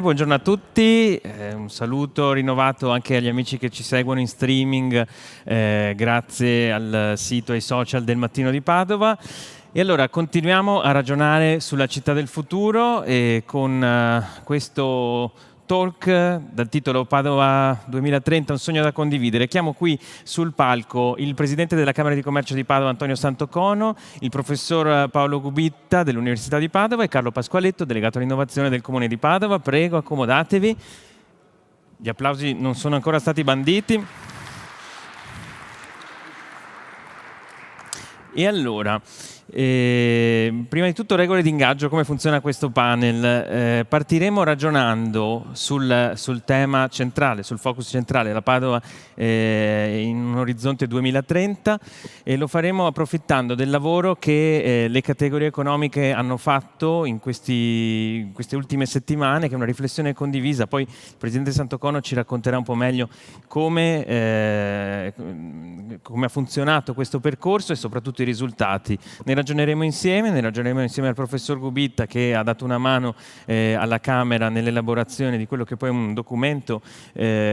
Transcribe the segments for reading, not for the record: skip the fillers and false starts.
Buongiorno a tutti, un saluto rinnovato anche agli amici che ci seguono in streaming grazie al sito e ai social del Mattino di Padova. E allora continuiamo a ragionare sulla città del futuro e con questo talk dal titolo Padova 2030, un sogno da condividere. Chiamo qui sul palco il presidente della Camera di Commercio di Padova, Antonio Santocono, il professor Paolo Gubitta dell'Università di Padova e Carlo Pasqualetto, delegato all'innovazione del Comune di Padova. Prego, accomodatevi. Gli applausi non sono ancora stati banditi. E allora, prima di tutto regole di ingaggio, come funziona questo panel. Partiremo ragionando sul tema centrale, sul focus centrale, la Padova in un orizzonte 2030, e lo faremo approfittando del lavoro che le categorie economiche hanno fatto in queste ultime settimane, che è una riflessione condivisa. Poi il Presidente Santocono ci racconterà un po' meglio come ha funzionato questo percorso e soprattutto i risultati. Ne ragioneremo insieme al professor Gubitta, che ha dato una mano alla Camera nell'elaborazione di quello che poi è un documento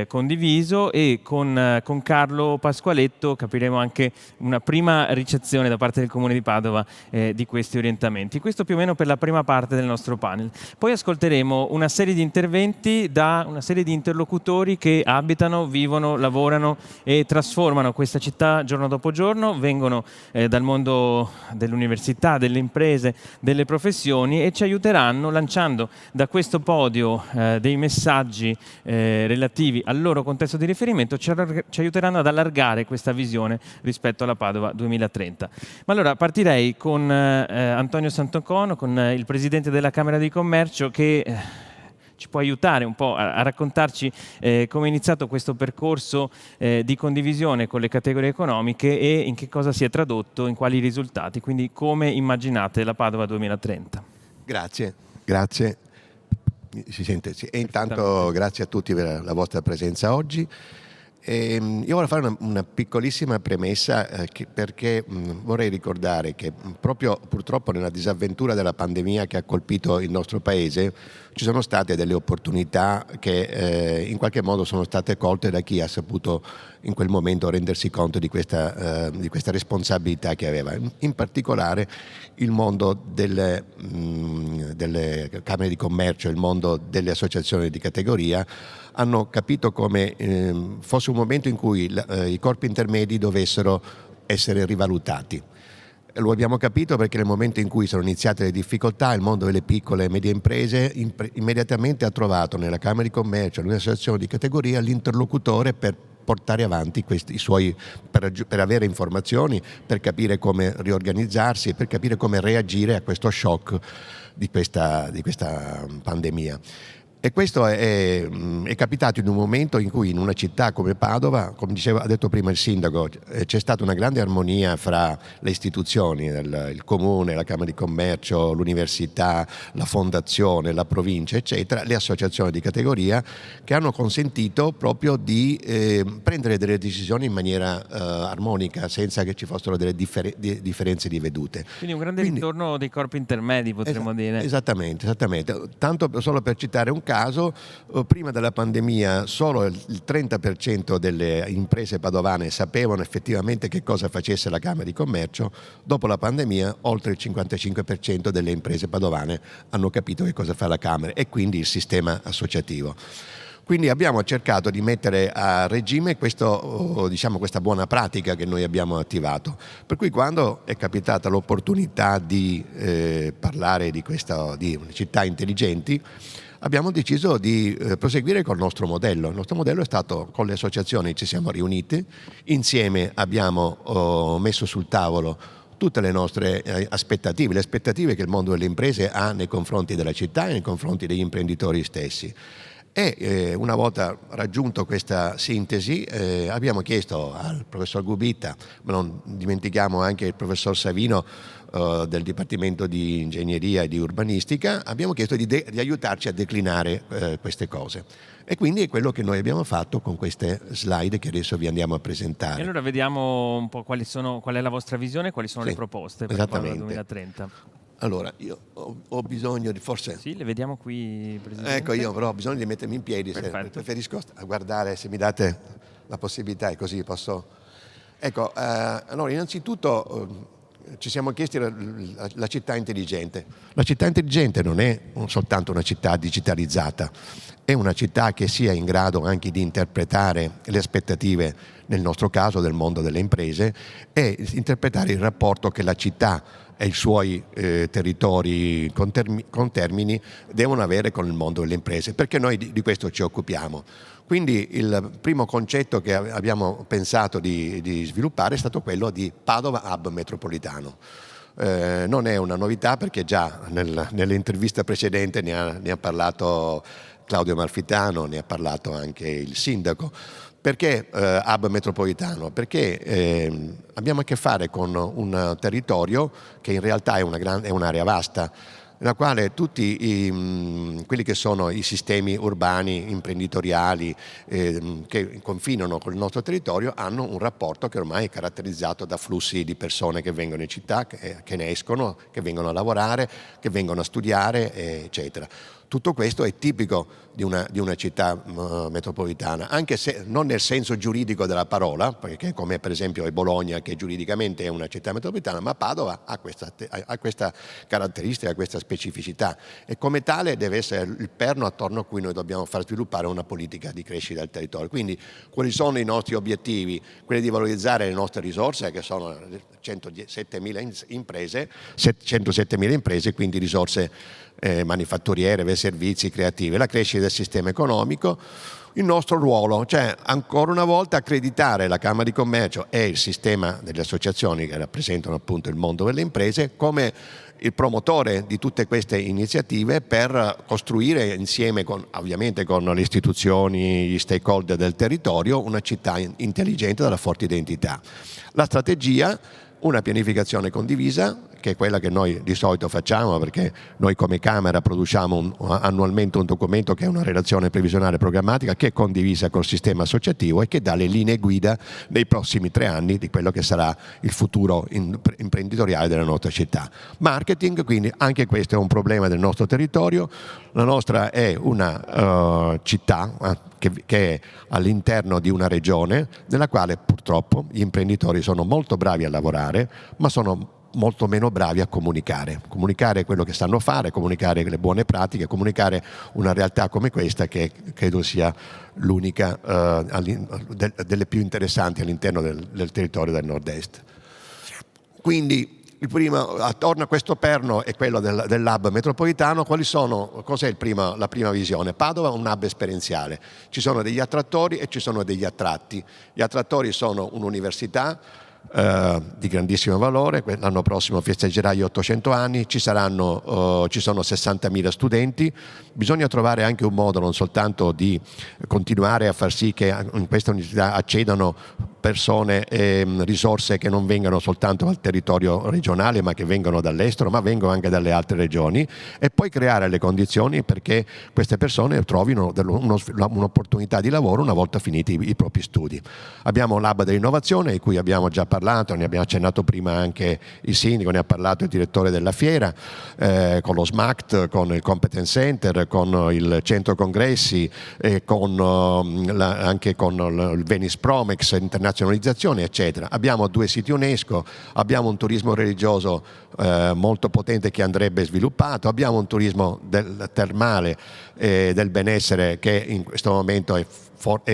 condiviso, e con Carlo Pasqualetto capiremo anche una prima ricezione da parte del Comune di Padova di questi orientamenti. Questo più o meno per la prima parte del nostro panel. Poi ascolteremo una serie di interventi da una serie di interlocutori che abitano, vivono, lavorano e trasformano questa città giorno dopo giorno, vengono dal mondo dell'università, delle imprese, delle professioni, e ci aiuteranno, lanciando da questo podio dei messaggi relativi al loro contesto di riferimento, ci aiuteranno ad allargare questa visione rispetto alla Padova 2030. Ma allora partirei con Antonio Santocono, con il Presidente della Camera di Commercio, che ci può aiutare un po' a raccontarci come è iniziato questo percorso di condivisione con le categorie economiche e in che cosa si è tradotto, in quali risultati, quindi come immaginate la Padova 2030. Grazie. Si sente? Sì. E intanto grazie a tutti per la vostra presenza oggi. Io vorrei fare una piccolissima premessa perché vorrei ricordare che proprio purtroppo nella disavventura della pandemia che ha colpito il nostro paese ci sono state delle opportunità che in qualche modo sono state colte da chi ha saputo in quel momento rendersi conto di questa responsabilità che aveva. In particolare il mondo delle camere di commercio, il mondo delle associazioni di categoria hanno capito come fosse un momento in cui i corpi intermedi dovessero essere rivalutati. Lo abbiamo capito perché nel momento in cui sono iniziate le difficoltà, il mondo delle piccole e medie imprese immediatamente ha trovato nella Camera di Commercio, nell'associazione di categoria, l'interlocutore per portare avanti per avere informazioni, per capire come riorganizzarsi e per capire come reagire a questo shock di questa pandemia. E questo è capitato in un momento in cui in una città come Padova, come ha detto prima il sindaco, c'è stata una grande armonia fra le istituzioni, il comune, la Camera di Commercio, l'università, la fondazione, la provincia, eccetera, le associazioni di categoria, che hanno consentito proprio di prendere delle decisioni in maniera armonica, senza che ci fossero delle differenze di vedute. Quindi un grande ritorno dei corpi intermedi, potremmo dire. Esattamente. Tanto solo per citare un caso, prima della pandemia solo il 30% delle imprese padovane sapevano effettivamente che cosa facesse la Camera di Commercio. Dopo la pandemia oltre il 55% delle imprese padovane hanno capito che cosa fa la Camera e quindi il sistema associativo. Quindi abbiamo cercato di mettere a regime questa buona pratica che noi abbiamo attivato. Per cui quando è capitata l'opportunità di parlare di città intelligenti, abbiamo deciso di proseguire col nostro modello. Il nostro modello è stato: con le associazioni ci siamo riuniti, insieme abbiamo messo sul tavolo tutte le nostre aspettative, le aspettative che il mondo delle imprese ha nei confronti della città e nei confronti degli imprenditori stessi. E una volta raggiunto questa sintesi abbiamo chiesto al professor Gubitta, ma non dimentichiamo anche il professor Savino del Dipartimento di Ingegneria e di Urbanistica, abbiamo chiesto di aiutarci a declinare queste cose. E quindi è quello che noi abbiamo fatto con queste slide che adesso vi andiamo a presentare. E allora vediamo un po' qual è la vostra visione, quali sono le proposte per la Padova 2030. Allora, io ho bisogno di forse... Sì, le vediamo qui, Presidente. Ecco, io però ho bisogno di mettermi in piedi, preferisco guardare, se mi date la possibilità, e così posso... Ecco, allora innanzitutto ci siamo chiesti la città intelligente. La città intelligente non è soltanto una città digitalizzata, è una città che sia in grado anche di interpretare le aspettative, nel nostro caso del mondo delle imprese, e interpretare il rapporto che la città e i suoi territori con termini devono avere con il mondo delle imprese, perché noi di questo ci occupiamo. Quindi il primo concetto che abbiamo pensato di sviluppare è stato quello di Padova Hub Metropolitano. Non è una novità, perché già nell'intervista precedente ne ha parlato Claudio Amalfitano, ne ha parlato anche il sindaco. Perché hub metropolitano? Perché abbiamo a che fare con un territorio che in realtà è un'area vasta, nella quale tutti quelli che sono i sistemi urbani, imprenditoriali, che confinano con il nostro territorio, hanno un rapporto che ormai è caratterizzato da flussi di persone che vengono in città, che ne escono, che vengono a lavorare, che vengono a studiare, eccetera. Tutto questo è tipico di una città metropolitana, anche se non nel senso giuridico della parola, perché come per esempio è Bologna, che giuridicamente è una città metropolitana, ma Padova ha questa caratteristica, questa specificità, e come tale deve essere il perno attorno a cui noi dobbiamo far sviluppare una politica di crescita del territorio. Quindi quali sono i nostri obiettivi? Quelli di valorizzare le nostre risorse, che sono 107.000 imprese, quindi risorse manifatturiere, servizi, creative, la crescita del sistema economico, il nostro ruolo, cioè ancora una volta accreditare la Camera di Commercio e il sistema delle associazioni che rappresentano appunto il mondo delle imprese come il promotore di tutte queste iniziative per costruire insieme ovviamente con le istituzioni, gli stakeholder del territorio, una città intelligente dalla forte identità. La strategia: una pianificazione condivisa, che è quella che noi di solito facciamo, perché noi come Camera produciamo annualmente un documento che è una relazione previsionale programmatica che è condivisa col sistema associativo e che dà le linee guida nei prossimi 3 anni di quello che sarà il futuro imprenditoriale della nostra città. Marketing, quindi anche questo è un problema del nostro territorio. La nostra è una città che è all'interno di una regione nella quale purtroppo gli imprenditori sono molto bravi a lavorare, ma sono molto meno bravi a comunicare quello che sanno fare, comunicare le buone pratiche, comunicare una realtà come questa, che credo sia l'unica delle più interessanti all'interno del territorio del nord-est. Quindi attorno a questo perno è quello dell'hub metropolitano. Cos'è la prima visione? Padova è un hub esperienziale, ci sono degli attrattori e ci sono degli attratti. Gli attrattori sono un'università di grandissimo valore, l'anno prossimo festeggerà gli 800 anni, ci sono 60.000 studenti. Bisogna trovare anche un modo non soltanto di continuare a far sì che in questa università accedano persone e risorse che non vengano soltanto dal territorio regionale, ma che vengono dall'estero, ma vengono anche dalle altre regioni, e poi creare le condizioni perché queste persone trovino un'opportunità di lavoro una volta finiti i propri studi. Abbiamo un lab dell'innovazione di cui abbiamo già parlato, ne abbiamo accennato prima anche il sindaco, ne ha parlato il direttore della fiera, con lo SMACT, con il Competence Center, con il centro congressi, anche con il Venice Promex, internazionalizzazione, eccetera. Abbiamo 2 siti UNESCO, abbiamo un turismo religioso molto potente che andrebbe sviluppato, abbiamo un turismo termale del benessere che in questo momento è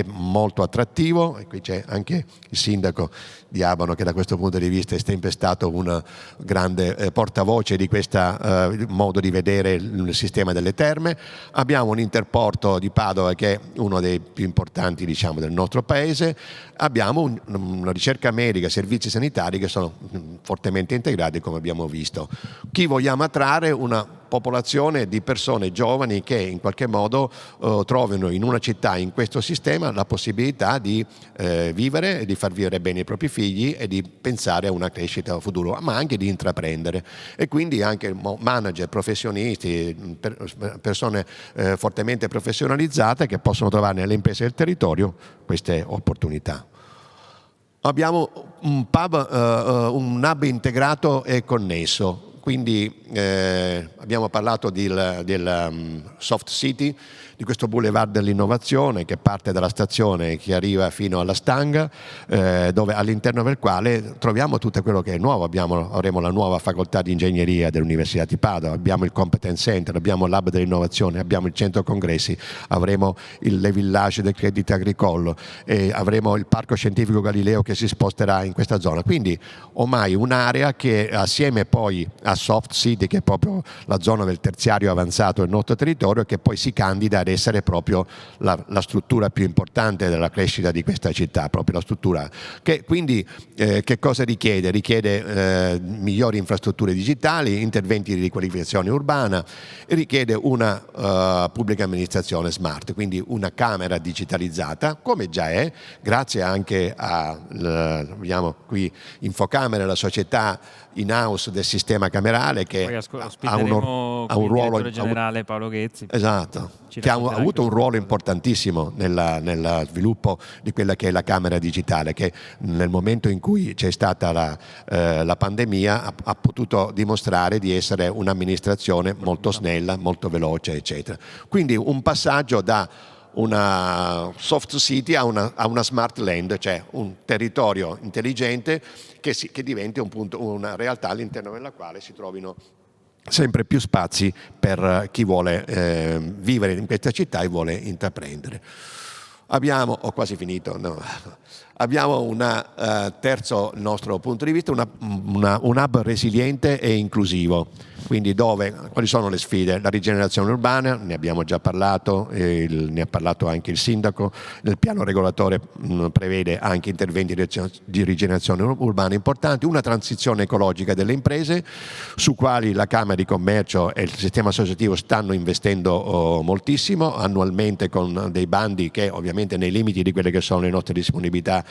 molto attrattivo, e qui c'è anche il sindaco di Abano che da questo punto di vista è sempre stato un grande portavoce di questo modo di vedere il sistema delle terme. Abbiamo un interporto di Padova che è uno dei più importanti, diciamo, del nostro paese. Abbiamo una ricerca medica, servizi sanitari che sono fortemente integrati, come abbiamo visto. Chi vogliamo attrarre? Una popolazione di persone giovani che in qualche modo trovino in una città, in questo sistema, la possibilità di vivere e di far vivere bene i propri figli e di pensare a una crescita futuro, ma anche di intraprendere. E quindi anche manager, professionisti, persone fortemente professionalizzate che possono trovare nelle imprese del territorio queste opportunità. Abbiamo un hub integrato e connesso. quindi abbiamo parlato del Soft City, di questo boulevard dell'innovazione che parte dalla stazione e che arriva fino alla Stanga, dove all'interno del quale troviamo tutto quello che è nuovo. Avremo la nuova facoltà di ingegneria dell'Università di Padova, abbiamo il Competence Center, abbiamo il Lab dell'innovazione, abbiamo il centro congressi, avremo le village del Crédit Agricole, e avremo il Parco Scientifico Galileo che si sposterà in questa zona. Quindi ormai un'area che assieme poi a Soft City, che è proprio la zona del terziario avanzato del nostro territorio, che poi si candida ad essere proprio la struttura più importante della crescita di questa città, proprio la struttura che quindi che cosa richiede? Richiede migliori infrastrutture digitali, interventi di riqualificazione urbana, e richiede una pubblica amministrazione smart, quindi una Camera digitalizzata, come già è, grazie anche a vediamo qui Infocamere, la società in house del sistema camerale che ha un ruolo generale Paolo Ghezzi. Esatto, che ha avuto un ruolo importantissimo nel sviluppo di quella che è la Camera digitale, che nel momento in cui c'è stata la pandemia ha potuto dimostrare di essere un'amministrazione molto snella, molto veloce, eccetera. Quindi un passaggio da una soft city a una smart land, cioè un territorio intelligente che diventi una realtà all'interno della quale si trovino sempre più spazi per chi vuole vivere in questa città e vuole intraprendere. Ho quasi finito, no. Abbiamo terzo nostro punto di vista, un hub resiliente e inclusivo. Quindi quali sono le sfide? La rigenerazione urbana, ne abbiamo già parlato, ne ha parlato anche il sindaco. Nel piano regolatore prevede anche interventi di rigenerazione urbana importanti, una transizione ecologica delle imprese, su quali la Camera di Commercio e il sistema associativo stanno investendo moltissimo, annualmente con dei bandi che ovviamente nei limiti di quelle che sono le nostre disponibilità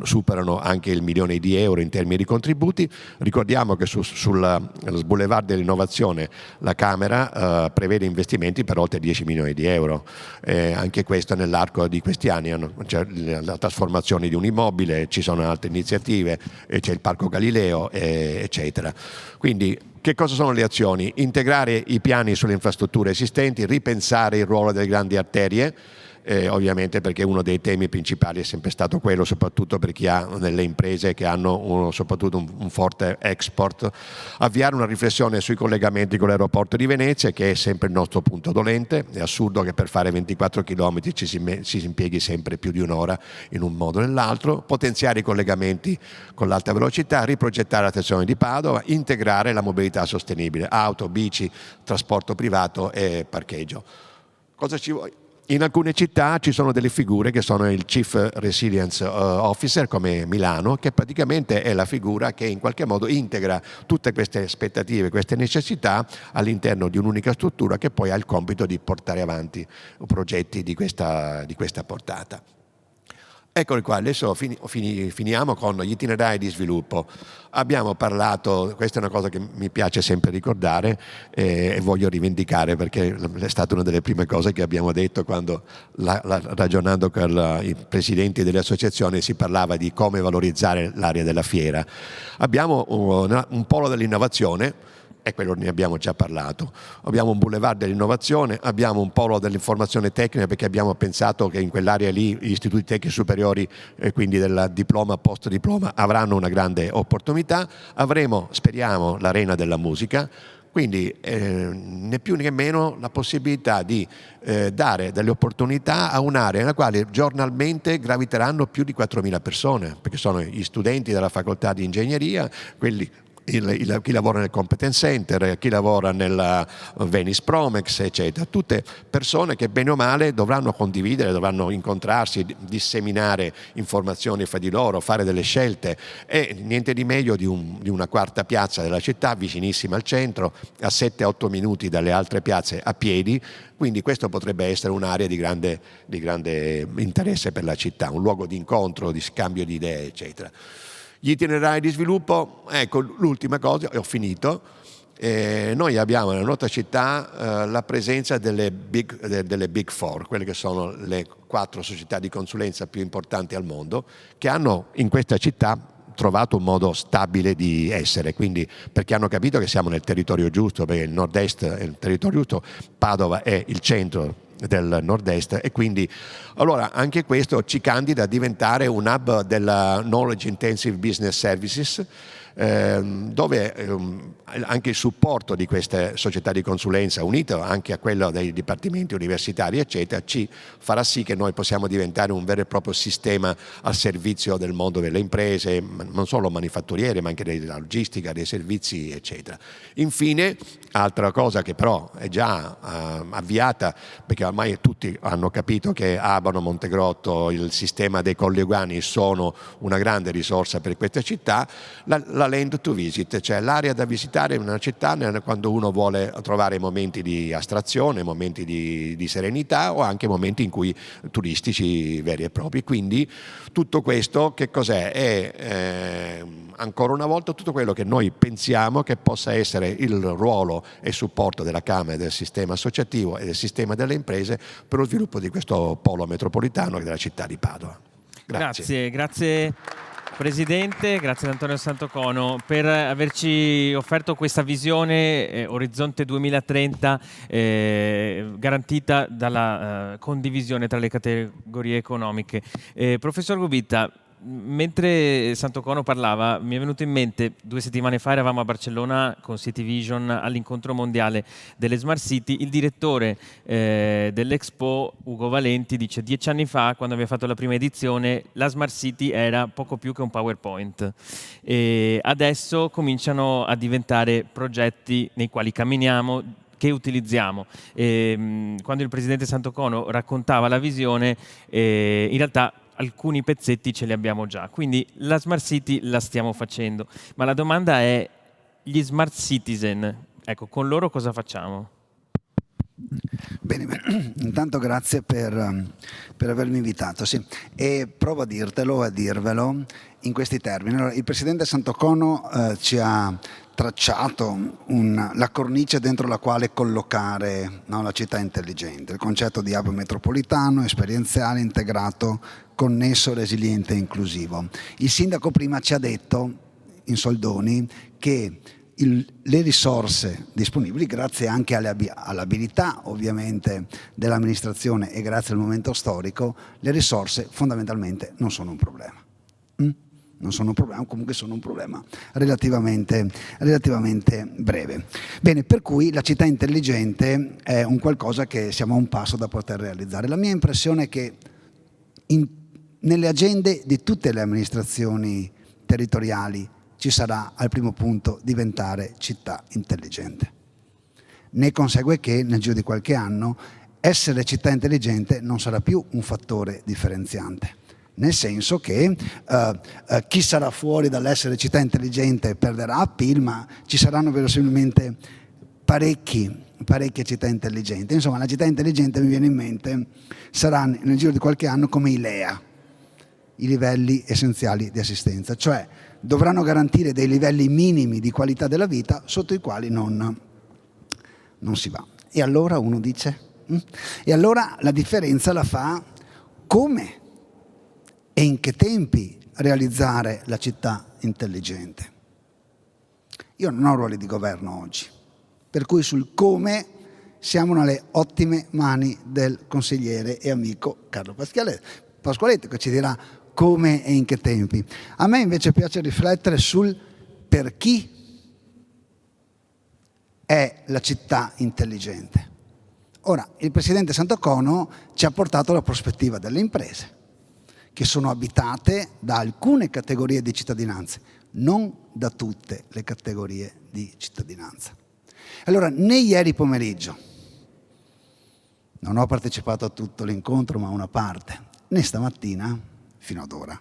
superano anche il milione di euro in termini di contributi. Ricordiamo che sul boulevard dell'innovazione la Camera prevede investimenti per oltre 10 milioni di euro, anche questo nell'arco di questi anni. C'è la trasformazione di un immobile, ci sono altre iniziative, c'è il Parco Galileo, eccetera. Quindi che cosa sono le azioni? Integrare i piani sulle infrastrutture esistenti, ripensare il ruolo delle grandi arterie, ovviamente perché uno dei temi principali è sempre stato quello, soprattutto per chi ha delle imprese che hanno soprattutto un forte export. Avviare una riflessione sui collegamenti con l'aeroporto di Venezia, che è sempre il nostro punto dolente. È assurdo che per fare 24 km ci si impieghi sempre più di un'ora in un modo o nell'altro. Potenziare i collegamenti con l'alta velocità, riprogettare la stazione di Padova, integrare la mobilità sostenibile, auto, bici, trasporto privato e parcheggio. Cosa ci vuoi? In alcune città ci sono delle figure che sono il Chief Resilience Officer, come Milano, che praticamente è la figura che in qualche modo integra tutte queste aspettative, queste necessità all'interno di un'unica struttura che poi ha il compito di portare avanti progetti di questa portata. Eccoli qua, adesso finiamo con gli itinerari di sviluppo. Abbiamo parlato, questa è una cosa che mi piace sempre ricordare e voglio rivendicare, perché è stata una delle prime cose che abbiamo detto quando ragionando con i presidenti delle associazioni si parlava di come valorizzare l'area della fiera. Abbiamo un polo dell'innovazione, e quello ne abbiamo già parlato. Abbiamo un boulevard dell'innovazione, abbiamo un polo dell'informazione tecnica, perché abbiamo pensato che in quell'area lì gli istituti tecnici superiori, quindi del diploma, post diploma, avranno una grande opportunità. Avremo, speriamo, l'arena della musica, quindi né più né meno la possibilità di dare delle opportunità a un'area nella quale giornalmente graviteranno più di 4.000 persone, perché sono gli studenti della facoltà di ingegneria, chi lavora nel Competence Center, chi lavora nella Venice Promex, eccetera. Tutte persone che bene o male dovranno condividere, dovranno incontrarsi, disseminare informazioni fra di loro, fare delle scelte, e niente di meglio di una quarta piazza della città, vicinissima al centro, a 7-8 minuti dalle altre piazze a piedi. Quindi questo potrebbe essere un'area di grande interesse per la città, un luogo di incontro, di scambio di idee, eccetera. Gli itinerari di sviluppo, ecco l'ultima cosa, e ho finito. Noi abbiamo nella nostra città la presenza delle Big Four, quelle che sono le 4 società di consulenza più importanti al mondo, che hanno in questa città trovato un modo stabile di essere, quindi perché hanno capito che siamo nel territorio giusto, perché il nord-est è il territorio giusto, Padova è il centro del nord-est, e quindi allora anche questo ci candida a diventare un hub della Knowledge Intensive Business Services, dove anche il supporto di queste società di consulenza, unito anche a quello dei dipartimenti universitari eccetera, ci farà sì che noi possiamo diventare un vero e proprio sistema al servizio del mondo delle imprese, non solo manifatturiere ma anche della logistica, dei servizi eccetera. Infine, altra cosa che però è già avviata, perché ormai tutti hanno capito che Abano, Montegrotto, il sistema dei colli urbani sono una grande risorsa per questa città, la land to visit, cioè l'area da visitare in una città quando uno vuole trovare momenti di astrazione, momenti di serenità o anche momenti in cui turistici veri e propri. Quindi tutto questo che cos'è? È ancora una volta tutto quello che noi pensiamo che possa essere il ruolo e supporto della Camera, del sistema associativo e del sistema delle imprese per lo sviluppo di questo polo metropolitano e della città di Padova. Grazie Presidente, grazie ad Antonio Santocono per averci offerto questa visione Orizzonte 2030 garantita dalla condivisione tra le categorie economiche. Professor Gubitta, mentre Santocono parlava, mi è venuto in mente, 2 settimane fa eravamo a Barcellona con City Vision all'incontro mondiale delle Smart City. Il direttore dell'Expo, Ugo Valenti, dice 10 anni fa, quando abbiamo fatto la prima edizione, la Smart City era poco più che un PowerPoint. E adesso cominciano a diventare progetti nei quali camminiamo, che utilizziamo. Quando il Presidente Santocono raccontava la visione, in realtà alcuni pezzetti ce li abbiamo già, quindi la Smart City la stiamo facendo, ma la domanda è: gli Smart Citizen, ecco, con loro cosa facciamo? Bene, intanto grazie per avermi invitato, sì. E provo a dirtelo, a dirvelo in questi termini. Allora, il Presidente Santocono ci ha tracciato la cornice dentro la quale collocare, no, la città intelligente, il concetto di hub metropolitano, esperienziale, integrato, connesso, resiliente e inclusivo. Il sindaco prima ci ha detto, in soldoni, che le risorse disponibili, grazie anche all'abilità ovviamente dell'amministrazione e grazie al momento storico, le risorse fondamentalmente non sono un problema. Non sono un problema, comunque sono un problema relativamente breve. Bene, per cui la città intelligente è un qualcosa che siamo a un passo da poter realizzare. La mia impressione è che nelle agende di tutte le amministrazioni territoriali ci sarà al primo punto diventare città intelligente. Ne consegue che nel giro di qualche anno essere città intelligente non sarà più un fattore differenziante, nel senso che chi sarà fuori dall'essere città intelligente perderà appeal, ma ci saranno verosimilmente parecchie città intelligenti. Insomma, la città intelligente, mi viene in mente, sarà nel giro di qualche anno come i LEA, i livelli essenziali di assistenza, cioè dovranno garantire dei livelli minimi di qualità della vita sotto i quali non si va. E allora uno dice? E allora la differenza la fa come e in che tempi realizzare la città intelligente. Io non ho ruoli di governo oggi, per cui sul come siamo nelle ottime mani del consigliere e amico Carlo Pasqualetto, che ci dirà come e in che tempi. A me invece piace riflettere sul per chi è la città intelligente. Ora, il Presidente Santocono ci ha portato la prospettiva delle imprese, che sono abitate da alcune categorie di cittadinanze, non da tutte le categorie di cittadinanza. Allora, né ieri pomeriggio, non ho partecipato a tutto l'incontro, ma a una parte, né stamattina, fino ad ora,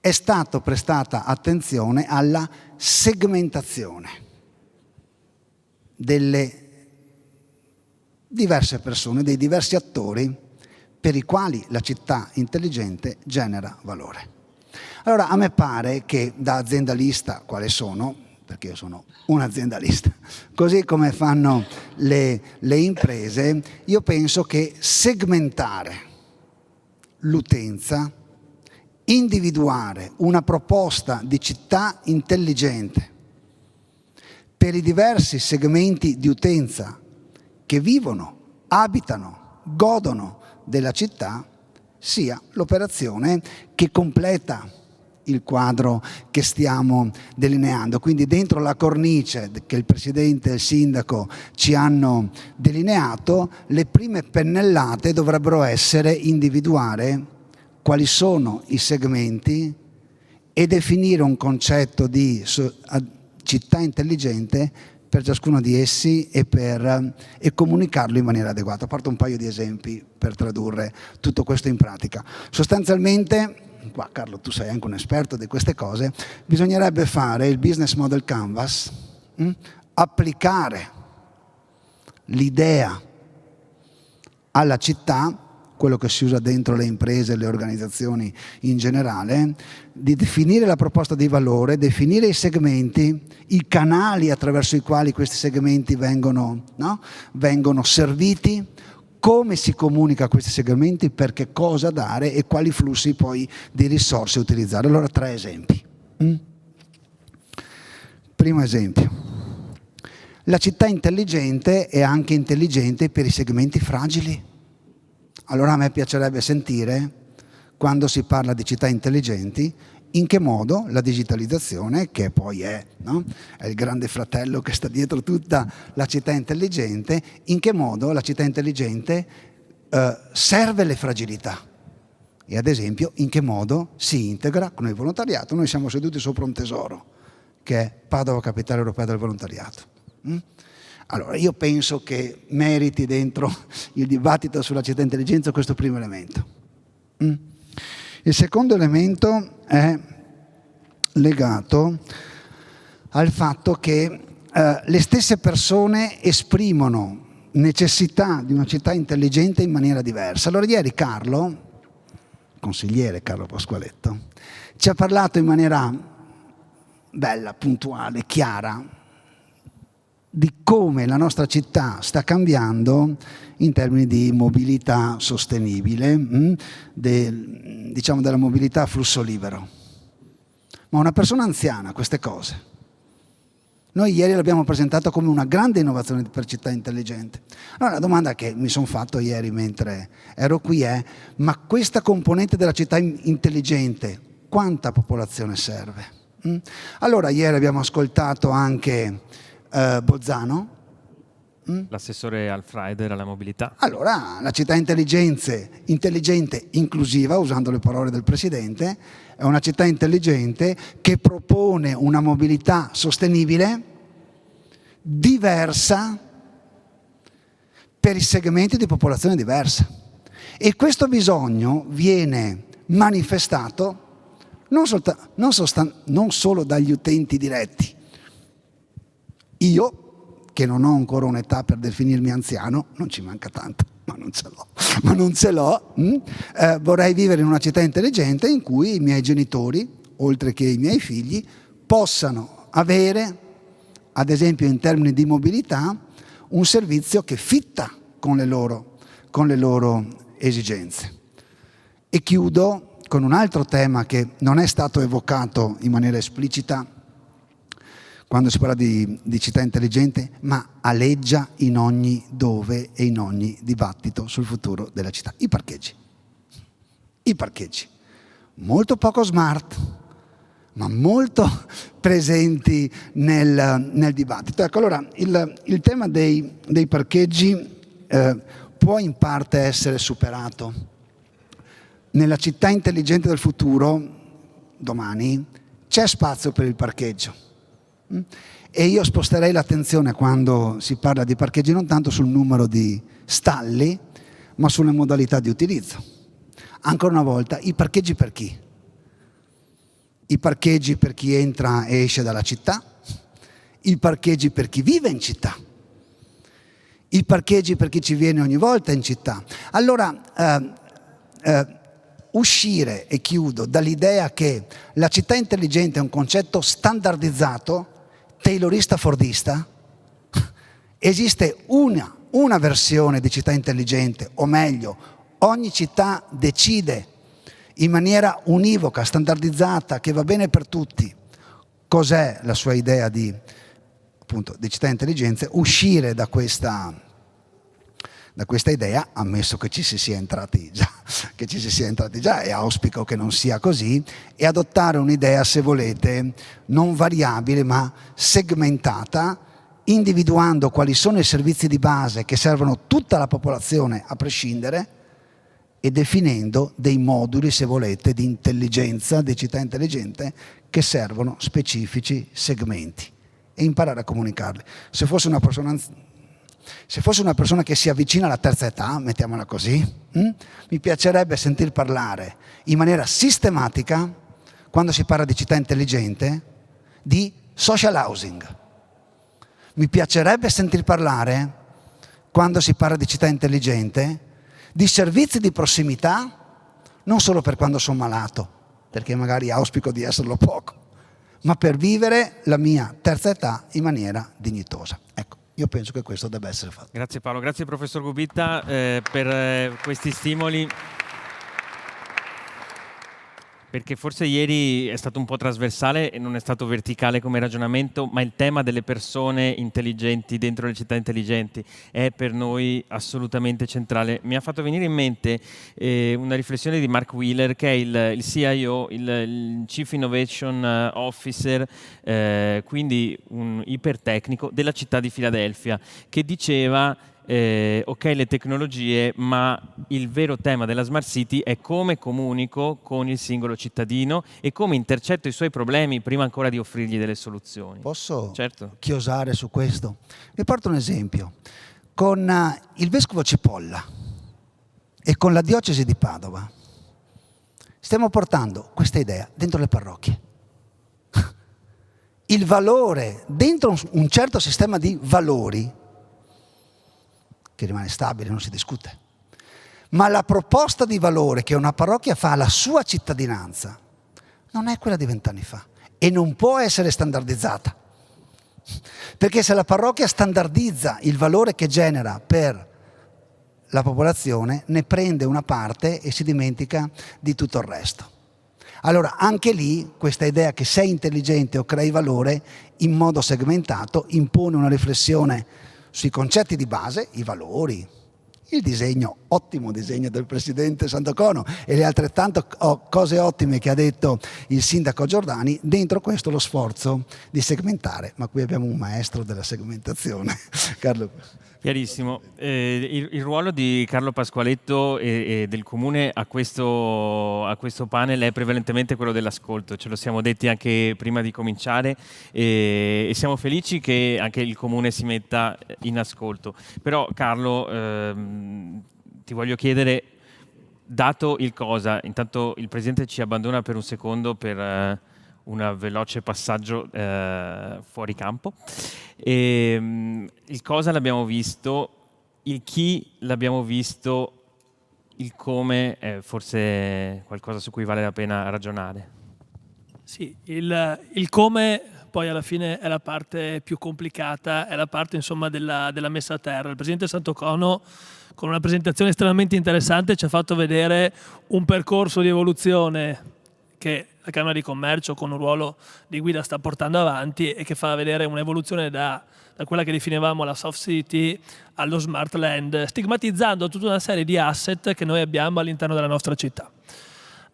è stata prestata attenzione alla segmentazione delle diverse persone, dei diversi attori per i quali la città intelligente genera valore. Allora, a me pare che da aziendalista, quale sono, perché io sono un aziendalista, così come fanno le imprese, io penso che segmentare l'utenza individuare una proposta di città intelligente per i diversi segmenti di utenza che vivono, abitano, godono della città, sia l'operazione che completa il quadro che stiamo delineando. Quindi dentro la cornice che il Presidente e il Sindaco ci hanno delineato, le prime pennellate dovrebbero essere individuare quali sono i segmenti e definire un concetto di città intelligente per ciascuno di essi e comunicarlo in maniera adeguata. Porto un paio di esempi per tradurre tutto questo in pratica. Sostanzialmente, qua Carlo tu sei anche un esperto di queste cose, bisognerebbe fare il business model canvas, applicare l'idea alla città, quello che si usa dentro le imprese e le organizzazioni in generale, di definire la proposta di valore, definire i segmenti, i canali attraverso i quali questi segmenti vengono serviti, come si comunica a questi segmenti, per che cosa dare e quali flussi poi di risorse utilizzare. Allora 3 esempi. Primo esempio. La città intelligente è anche intelligente per i segmenti fragili. Allora a me piacerebbe sentire, quando si parla di città intelligenti, in che modo la digitalizzazione, che poi è il grande fratello che sta dietro tutta la città intelligente, in che modo la città intelligente serve le fragilità e ad esempio in che modo si integra con il volontariato. Noi siamo seduti sopra un tesoro che è Padova Capitale Europea del Volontariato. Allora, io penso che meriti dentro il dibattito sulla città intelligenza questo primo elemento. Il secondo elemento è legato al fatto che le stesse persone esprimono necessità di una città intelligente in maniera diversa. Allora ieri consigliere Carlo Pasqualetto, ci ha parlato in maniera bella, puntuale, chiara, di come la nostra città sta cambiando in termini di mobilità sostenibile, della mobilità a flusso libero. Ma una persona anziana queste cose, noi ieri l'abbiamo presentato come una grande innovazione per città intelligente. Allora la domanda che mi sono fatto ieri mentre ero qui è: ma questa componente della città intelligente quanta popolazione serve? Allora ieri abbiamo ascoltato anche Bolzano, l'assessore Alfreider alla mobilità. Allora la città intelligente inclusiva, usando le parole del Presidente, è una città intelligente che propone una mobilità sostenibile diversa per i segmenti di popolazione diversa, e questo bisogno viene manifestato non solo dagli utenti diretti. Io, che non ho ancora un'età per definirmi anziano, non ci manca tanto, ma non ce l'ho, vorrei vivere in una città intelligente in cui i miei genitori, oltre che i miei figli, possano avere, ad esempio in termini di mobilità, un servizio che fitta con le loro esigenze. E chiudo con un altro tema che non è stato evocato in maniera esplicita quando si parla di città intelligente, ma aleggia in ogni dove e in ogni dibattito sul futuro della città. I parcheggi. Molto poco smart, ma molto presenti nel dibattito. Ecco, allora il tema dei parcheggi può in parte essere superato. Nella città intelligente del futuro, domani, c'è spazio per il parcheggio. E io sposterei l'attenzione, quando si parla di parcheggi, non tanto sul numero di stalli, ma sulle modalità di utilizzo. Ancora una volta, i parcheggi per chi? I parcheggi per chi entra e esce dalla città, i parcheggi per chi vive in città, i parcheggi per chi ci viene ogni volta in città. Allora, uscire, e chiudo, dall'idea che la città intelligente è un concetto standardizzato, taylorista, fordista. Esiste una versione di città intelligente, o meglio, ogni città decide in maniera univoca, standardizzata, che va bene per tutti. Cos'è la sua idea di, appunto, di città intelligente? Uscire da questa idea, ammesso che ci si sia entrati già, e auspico che non sia così, e adottare un'idea, se volete, non variabile ma segmentata, individuando quali sono i servizi di base che servono tutta la popolazione a prescindere e definendo dei moduli, se volete, di intelligenza, di città intelligente che servono specifici segmenti e imparare a comunicarli. Se fosse una persona che si avvicina alla terza età, mettiamola così, mi piacerebbe sentir parlare in maniera sistematica, quando si parla di città intelligente, di social housing. Mi piacerebbe sentir parlare, quando si parla di città intelligente, di servizi di prossimità, non solo per quando sono malato, perché magari auspico di esserlo poco, ma per vivere la mia terza età in maniera dignitosa. Ecco, io penso che questo debba essere fatto. Grazie Paolo, grazie professor Gubitta per questi stimoli. Perché forse ieri è stato un po' trasversale e non è stato verticale come ragionamento, ma il tema delle persone intelligenti dentro le città intelligenti è per noi assolutamente centrale. Mi ha fatto venire in mente una riflessione di Mark Wheeler, che è il CIO, il Chief Innovation Officer, quindi un ipertecnico della città di Filadelfia, che diceva ok le tecnologie, ma il vero tema della Smart City è come comunico con il singolo cittadino e come intercetto i suoi problemi prima ancora di offrirgli delle soluzioni. Posso Certo. chiosare su questo? Vi porto un esempio. Con il vescovo Cipolla e con la diocesi di Padova stiamo portando questa idea dentro le parrocchie. Il valore dentro un certo sistema di valori che rimane stabile, non si discute. Ma la proposta di valore che una parrocchia fa alla sua cittadinanza non è quella di 20 anni fa e non può essere standardizzata. Perché se la parrocchia standardizza il valore che genera per la popolazione, ne prende una parte e si dimentica di tutto il resto. Allora anche lì questa idea che sei intelligente o crei valore in modo segmentato impone una riflessione sui concetti di base, i valori, il disegno, ottimo disegno del presidente Santocono e le altrettante cose ottime che ha detto il sindaco Giordani, dentro questo lo sforzo di segmentare, ma qui abbiamo un maestro della segmentazione. Carlo. Chiarissimo. Il ruolo di Carlo Pasqualetto e del Comune a questo panel è prevalentemente quello dell'ascolto, ce lo siamo detti anche prima di cominciare e siamo felici che anche il Comune si metta in ascolto. Però Carlo, ti voglio chiedere, dato il cosa, intanto il Presidente ci abbandona per un secondo per un veloce passaggio fuori campo. Il cosa l'abbiamo visto, il chi l'abbiamo visto, il come è forse qualcosa su cui vale la pena ragionare. Sì, il come poi alla fine è la parte più complicata, è la parte insomma della messa a terra. Il Presidente Santocono con una presentazione estremamente interessante ci ha fatto vedere un percorso di evoluzione che la Camera di Commercio con un ruolo di guida sta portando avanti e che fa vedere un'evoluzione da quella che definivamo la soft city allo smart land, stigmatizzando tutta una serie di asset che noi abbiamo all'interno della nostra città.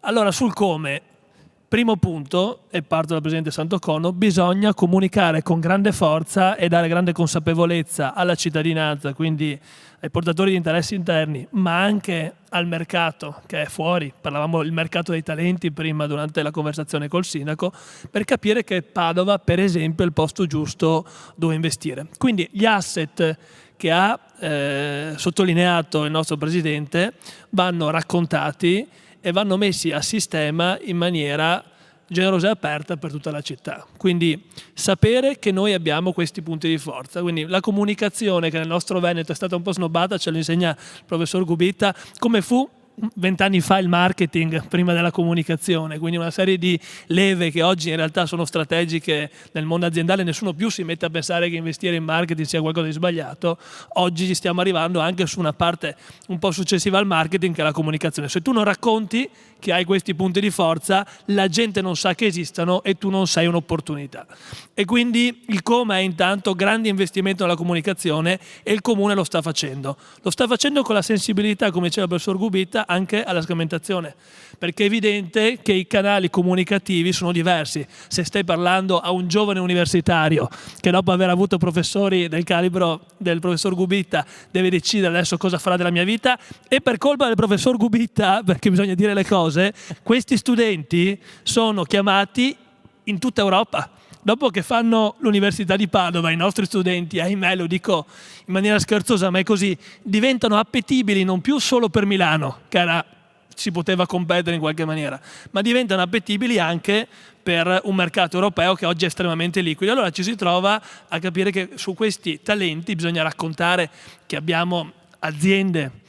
Allora sul come, primo punto, e parto dal Presidente Santocono, bisogna comunicare con grande forza e dare grande consapevolezza alla cittadinanza, quindi ai portatori di interessi interni, ma anche al mercato che è fuori. Parlavamo del mercato dei talenti prima durante la conversazione col sindaco, per capire che Padova, per esempio, è il posto giusto dove investire. Quindi gli asset che ha sottolineato il nostro Presidente vanno raccontati e vanno messi a sistema in maniera generosa e aperta per tutta la città. Quindi sapere che noi abbiamo questi punti di forza. Quindi la comunicazione che nel nostro Veneto è stata un po' snobbata, ce lo insegna il professor Gubitta, come fu 20 anni fa il marketing prima della comunicazione, quindi una serie di leve che oggi in realtà sono strategiche nel mondo aziendale. Nessuno più si mette a pensare che investire in marketing sia qualcosa di sbagliato. Oggi ci stiamo arrivando anche su una parte un po' successiva al marketing, che è la comunicazione. Se tu non racconti che hai questi punti di forza, la gente non sa che esistano e tu non sei un'opportunità. E quindi il come è intanto grande investimento nella comunicazione, e il Comune lo sta facendo. Lo sta facendo con la sensibilità, come diceva il professor Gubita, anche alla segmentazione, perché è evidente che i canali comunicativi sono diversi. Se stai parlando a un giovane universitario che dopo aver avuto professori del calibro del professor Gubita deve decidere adesso cosa farà della mia vita, e per colpa del professor Gubita, perché bisogna dire le cose, questi studenti sono chiamati in tutta Europa. Dopo che fanno l'Università di Padova, i nostri studenti, ahimè, lo dico in maniera scherzosa, ma è così, diventano appetibili non più solo per Milano, che si poteva competere in qualche maniera, ma diventano appetibili anche per un mercato europeo che oggi è estremamente liquido. Allora ci si trova a capire che su questi talenti bisogna raccontare che abbiamo aziende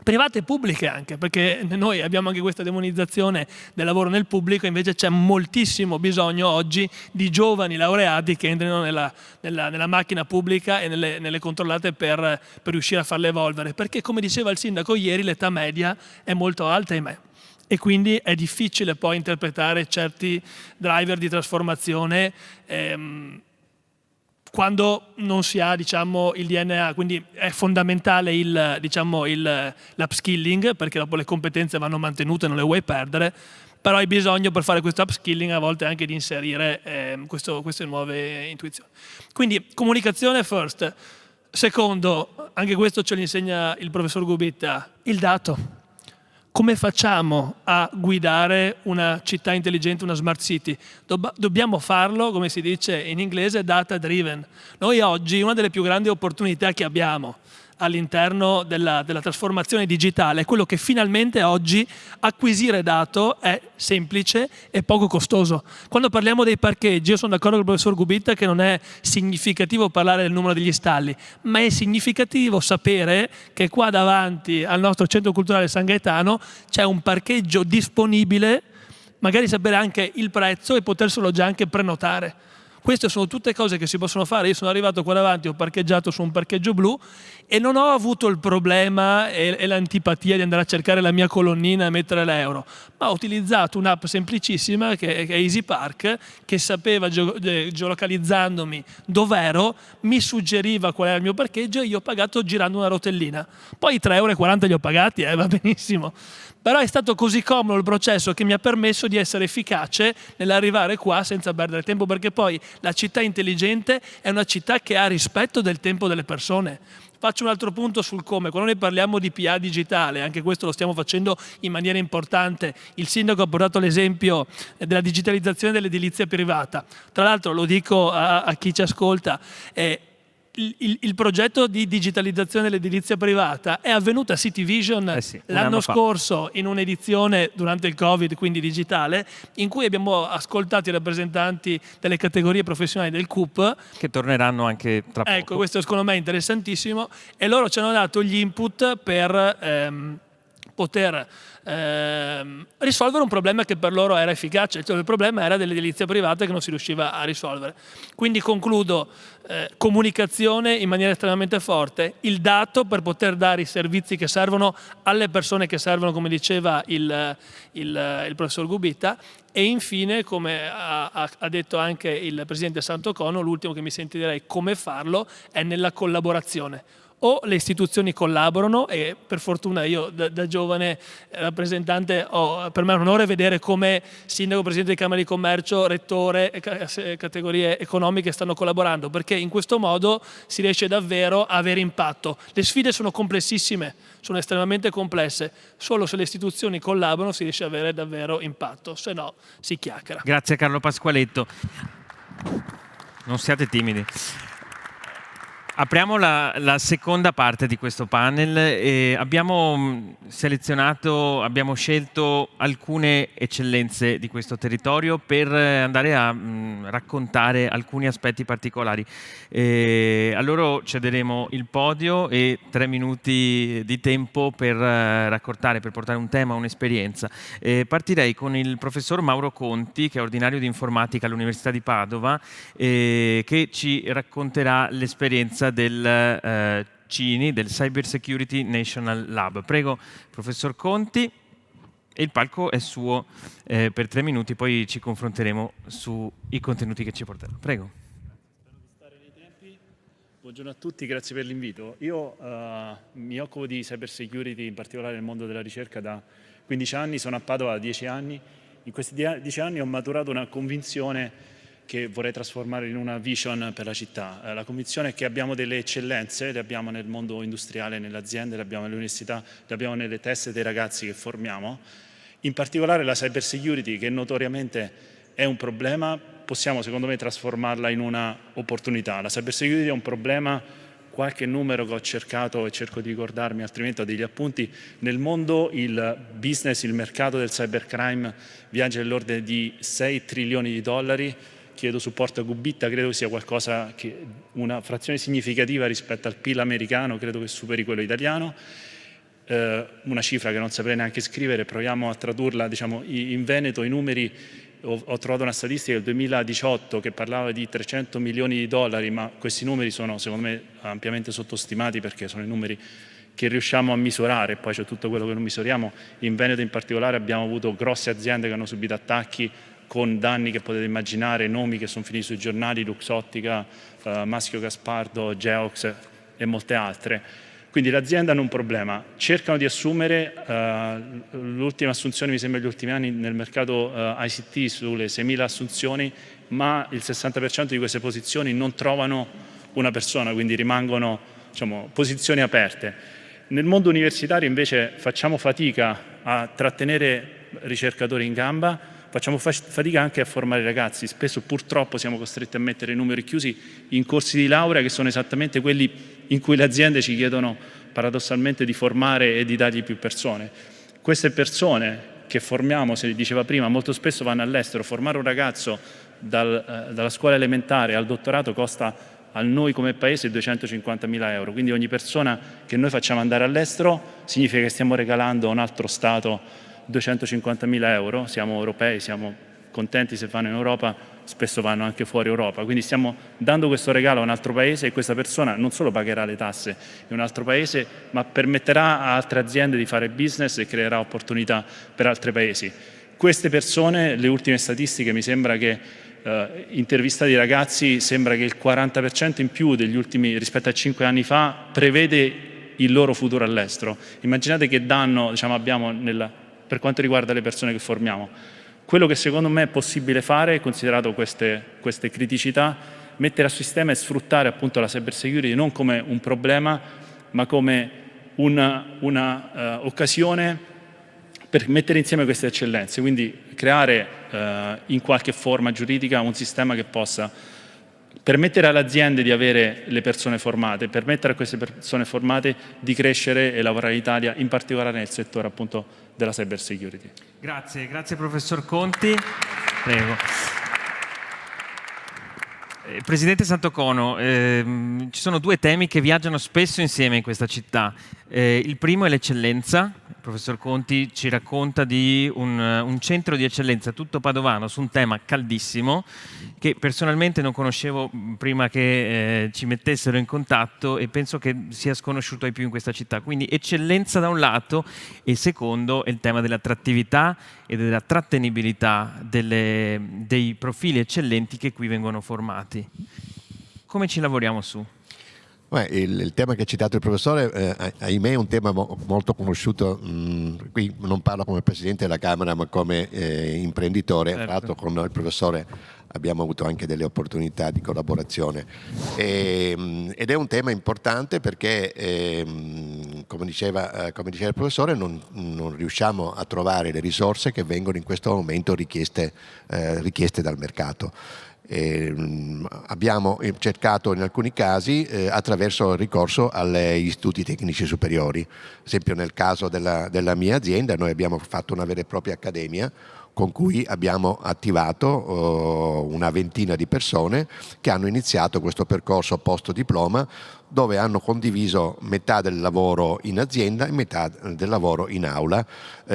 private e pubbliche anche, perché noi abbiamo anche questa demonizzazione del lavoro nel pubblico. Invece c'è moltissimo bisogno oggi di giovani laureati che entrino nella macchina pubblica e nelle controllate per riuscire a farle evolvere, perché come diceva il sindaco ieri l'età media è molto alta, ahimè, e quindi è difficile poi interpretare certi driver di trasformazione quando non si ha, diciamo, il DNA. Quindi è fondamentale l'upskilling, perché dopo le competenze vanno mantenute, non le vuoi perdere, però hai bisogno per fare questo upskilling a volte anche di inserire queste nuove intuizioni. Quindi comunicazione first. Secondo, anche questo ce l'insegna il professor Gubita, il dato. Come facciamo a guidare una città intelligente, una smart city? Dobbiamo farlo, come si dice in inglese, data driven. Noi oggi una delle più grandi opportunità che abbiamo all'interno della trasformazione digitale è quello che finalmente oggi acquisire dato è semplice e poco costoso. Quando parliamo dei parcheggi, io sono d'accordo con il professor Gubita che non è significativo parlare del numero degli stalli, ma è significativo sapere che qua davanti al nostro centro culturale San Gaetano c'è un parcheggio disponibile, magari sapere anche il prezzo e poterselo già anche prenotare. Queste sono tutte cose che si possono fare. Io sono arrivato qua davanti, ho parcheggiato su un parcheggio blu e non ho avuto il problema e l'antipatia di andare a cercare la mia colonnina e mettere l'euro, ma ho utilizzato un'app semplicissima che è Easy Park, che sapeva, geolocalizzandomi dov'ero, mi suggeriva qual era il mio parcheggio e io ho pagato girando una rotellina. Poi 3,40 € li ho pagati, va benissimo. Però è stato così comodo il processo che mi ha permesso di essere efficace nell'arrivare qua senza perdere tempo, perché poi la città intelligente è una città che ha rispetto del tempo delle persone. Faccio un altro punto sul come. Quando noi parliamo di PA digitale, anche questo lo stiamo facendo in maniera importante. Il sindaco ha portato l'esempio della digitalizzazione dell'edilizia privata. Tra l'altro, lo dico a chi ci ascolta, il progetto di digitalizzazione dell'edilizia privata è avvenuto a City Vision l'anno scorso in un'edizione durante il Covid, quindi digitale, in cui abbiamo ascoltato i rappresentanti delle categorie professionali del CUP, che torneranno anche tra poco. Ecco, questo secondo me è interessantissimo, e loro ci hanno dato gli input per poter risolvere un problema che per loro era efficace, cioè il problema era dell'edilizia privata che non si riusciva a risolvere. Quindi concludo, comunicazione in maniera estremamente forte, il dato per poter dare i servizi che servono alle persone che servono, come diceva il professor Gubita, e infine, come ha detto anche il presidente Santocono, l'ultimo che mi sento direi come farlo è nella collaborazione. O le istituzioni collaborano, e per fortuna io da giovane rappresentante per me è un onore vedere come sindaco, presidente di Camera di Commercio, rettore e categorie economiche stanno collaborando, perché in questo modo si riesce davvero a avere impatto. Le sfide sono complessissime, sono estremamente complesse, solo se le istituzioni collaborano si riesce ad avere davvero impatto, se no si chiacchiera. Grazie Carlo Pasqualetto. Non siate timidi. Apriamo la seconda parte di questo panel e abbiamo scelto alcune eccellenze di questo territorio per andare a raccontare alcuni aspetti particolari. A loro cederemo il podio e 3 minuti di tempo per raccontare, per portare un tema, un'esperienza. Partirei con il professor Mauro Conti, che è ordinario di informatica all'Università di Padova, che ci racconterà l'esperienza del CINI, del Cyber Security National Lab. Prego, professor Conti, e il palco è suo per 3 minuti, poi ci confronteremo sui contenuti che ci porterà. Prego. Spero di stare nei tempi. Buongiorno a tutti, grazie per l'invito. Io mi occupo di cyber security, in particolare nel mondo della ricerca, da 15 anni, sono a Padova da 10 anni. In questi 10 anni ho maturato una convinzione che vorrei trasformare in una vision per la città. La convinzione è che abbiamo delle eccellenze, le abbiamo nel mondo industriale, nelle aziende, le abbiamo nelle università, le abbiamo nelle teste dei ragazzi che formiamo. In particolare la cyber security, che notoriamente è un problema, possiamo secondo me trasformarla in una opportunità. La cyber security è un problema, qualche numero che ho cercato e cerco di ricordarmi, altrimenti ho degli appunti. Nel mondo il business, il mercato del cybercrime viaggia nell'ordine di 6 trilioni di dollari. Chiedo supporto a Gubitta, credo sia qualcosa che una frazione significativa rispetto al PIL americano, credo che superi quello italiano, una cifra che non saprei neanche scrivere, proviamo a tradurla, diciamo, in Veneto. I numeri, ho trovato una statistica del 2018 che parlava di 300 milioni di dollari, ma questi numeri sono secondo me ampiamente sottostimati, perché sono i numeri che riusciamo a misurare, poi c'è tutto quello che non misuriamo. In Veneto in particolare abbiamo avuto grosse aziende che hanno subito attacchi con danni che potete immaginare, nomi che sono finiti sui giornali, Luxottica, Maschio Gaspardo, Geox e molte altre. Quindi le aziende hanno un problema, cercano di assumere, l'ultima assunzione mi sembra negli ultimi anni nel mercato ICT sulle 6.000 assunzioni, ma il 60% di queste posizioni non trovano una persona, quindi rimangono, diciamo, posizioni aperte. Nel mondo universitario invece facciamo fatica a trattenere ricercatori in gamba, facciamo fatica anche a formare i ragazzi, spesso purtroppo siamo costretti a mettere numeri chiusi in corsi di laurea che sono esattamente quelli in cui le aziende ci chiedono paradossalmente di formare e di dargli più persone. Queste persone che formiamo, si diceva prima, molto spesso vanno all'estero. Formare un ragazzo dalla scuola elementare al dottorato costa a noi come paese 250.000 euro, quindi ogni persona che noi facciamo andare all'estero significa che stiamo regalando a un altro Stato 250.000 euro, siamo europei, siamo contenti se vanno in Europa, spesso vanno anche fuori Europa, quindi stiamo dando questo regalo a un altro paese e questa persona non solo pagherà le tasse in un altro paese, ma permetterà a altre aziende di fare business e creerà opportunità per altri paesi. Queste persone, le ultime statistiche, mi sembra che intervistati i ragazzi, sembra che il 40% in più degli ultimi rispetto a 5 anni fa prevede il loro futuro all'estero. Immaginate che danno, diciamo, abbiamo per quanto riguarda le persone che formiamo. Quello che secondo me è possibile fare, considerato queste criticità, mettere a sistema e sfruttare appunto la cyber security non come un problema, ma come una occasione per mettere insieme queste eccellenze, quindi creare in qualche forma giuridica un sistema che possa permettere alle aziende di avere le persone formate, permettere a queste persone formate di crescere e lavorare in Italia, in particolare nel settore appunto della cyber security. Grazie professor Conti. Prego. Presidente Santocono, ci sono 2 temi che viaggiano spesso insieme in questa città. Il primo è l'eccellenza. Il professor Conti ci racconta di un centro di eccellenza tutto padovano su un tema caldissimo che personalmente non conoscevo prima che ci mettessero in contatto e penso che sia sconosciuto ai più in questa città. Quindi eccellenza da un lato e secondo è il tema dell'attrattività e della trattenibilità dei profili eccellenti che qui vengono formati. Come ci lavoriamo su? Il tema che ha citato il professore, ahimè, è un tema molto conosciuto. Qui non parlo come Presidente della Camera, ma come imprenditore. Certo. Tra l'altro con il professore abbiamo avuto anche delle opportunità di collaborazione. Ed è un tema importante perché, come diceva il professore, non riusciamo a trovare le risorse che vengono in questo momento richieste dal mercato. Abbiamo cercato in alcuni casi attraverso il ricorso agli istituti tecnici superiori. Ad esempio nel caso della mia azienda noi abbiamo fatto una vera e propria accademia con cui abbiamo attivato una ventina di persone che hanno iniziato questo percorso post diploma, dove hanno condiviso metà del lavoro in azienda e metà del lavoro in aula,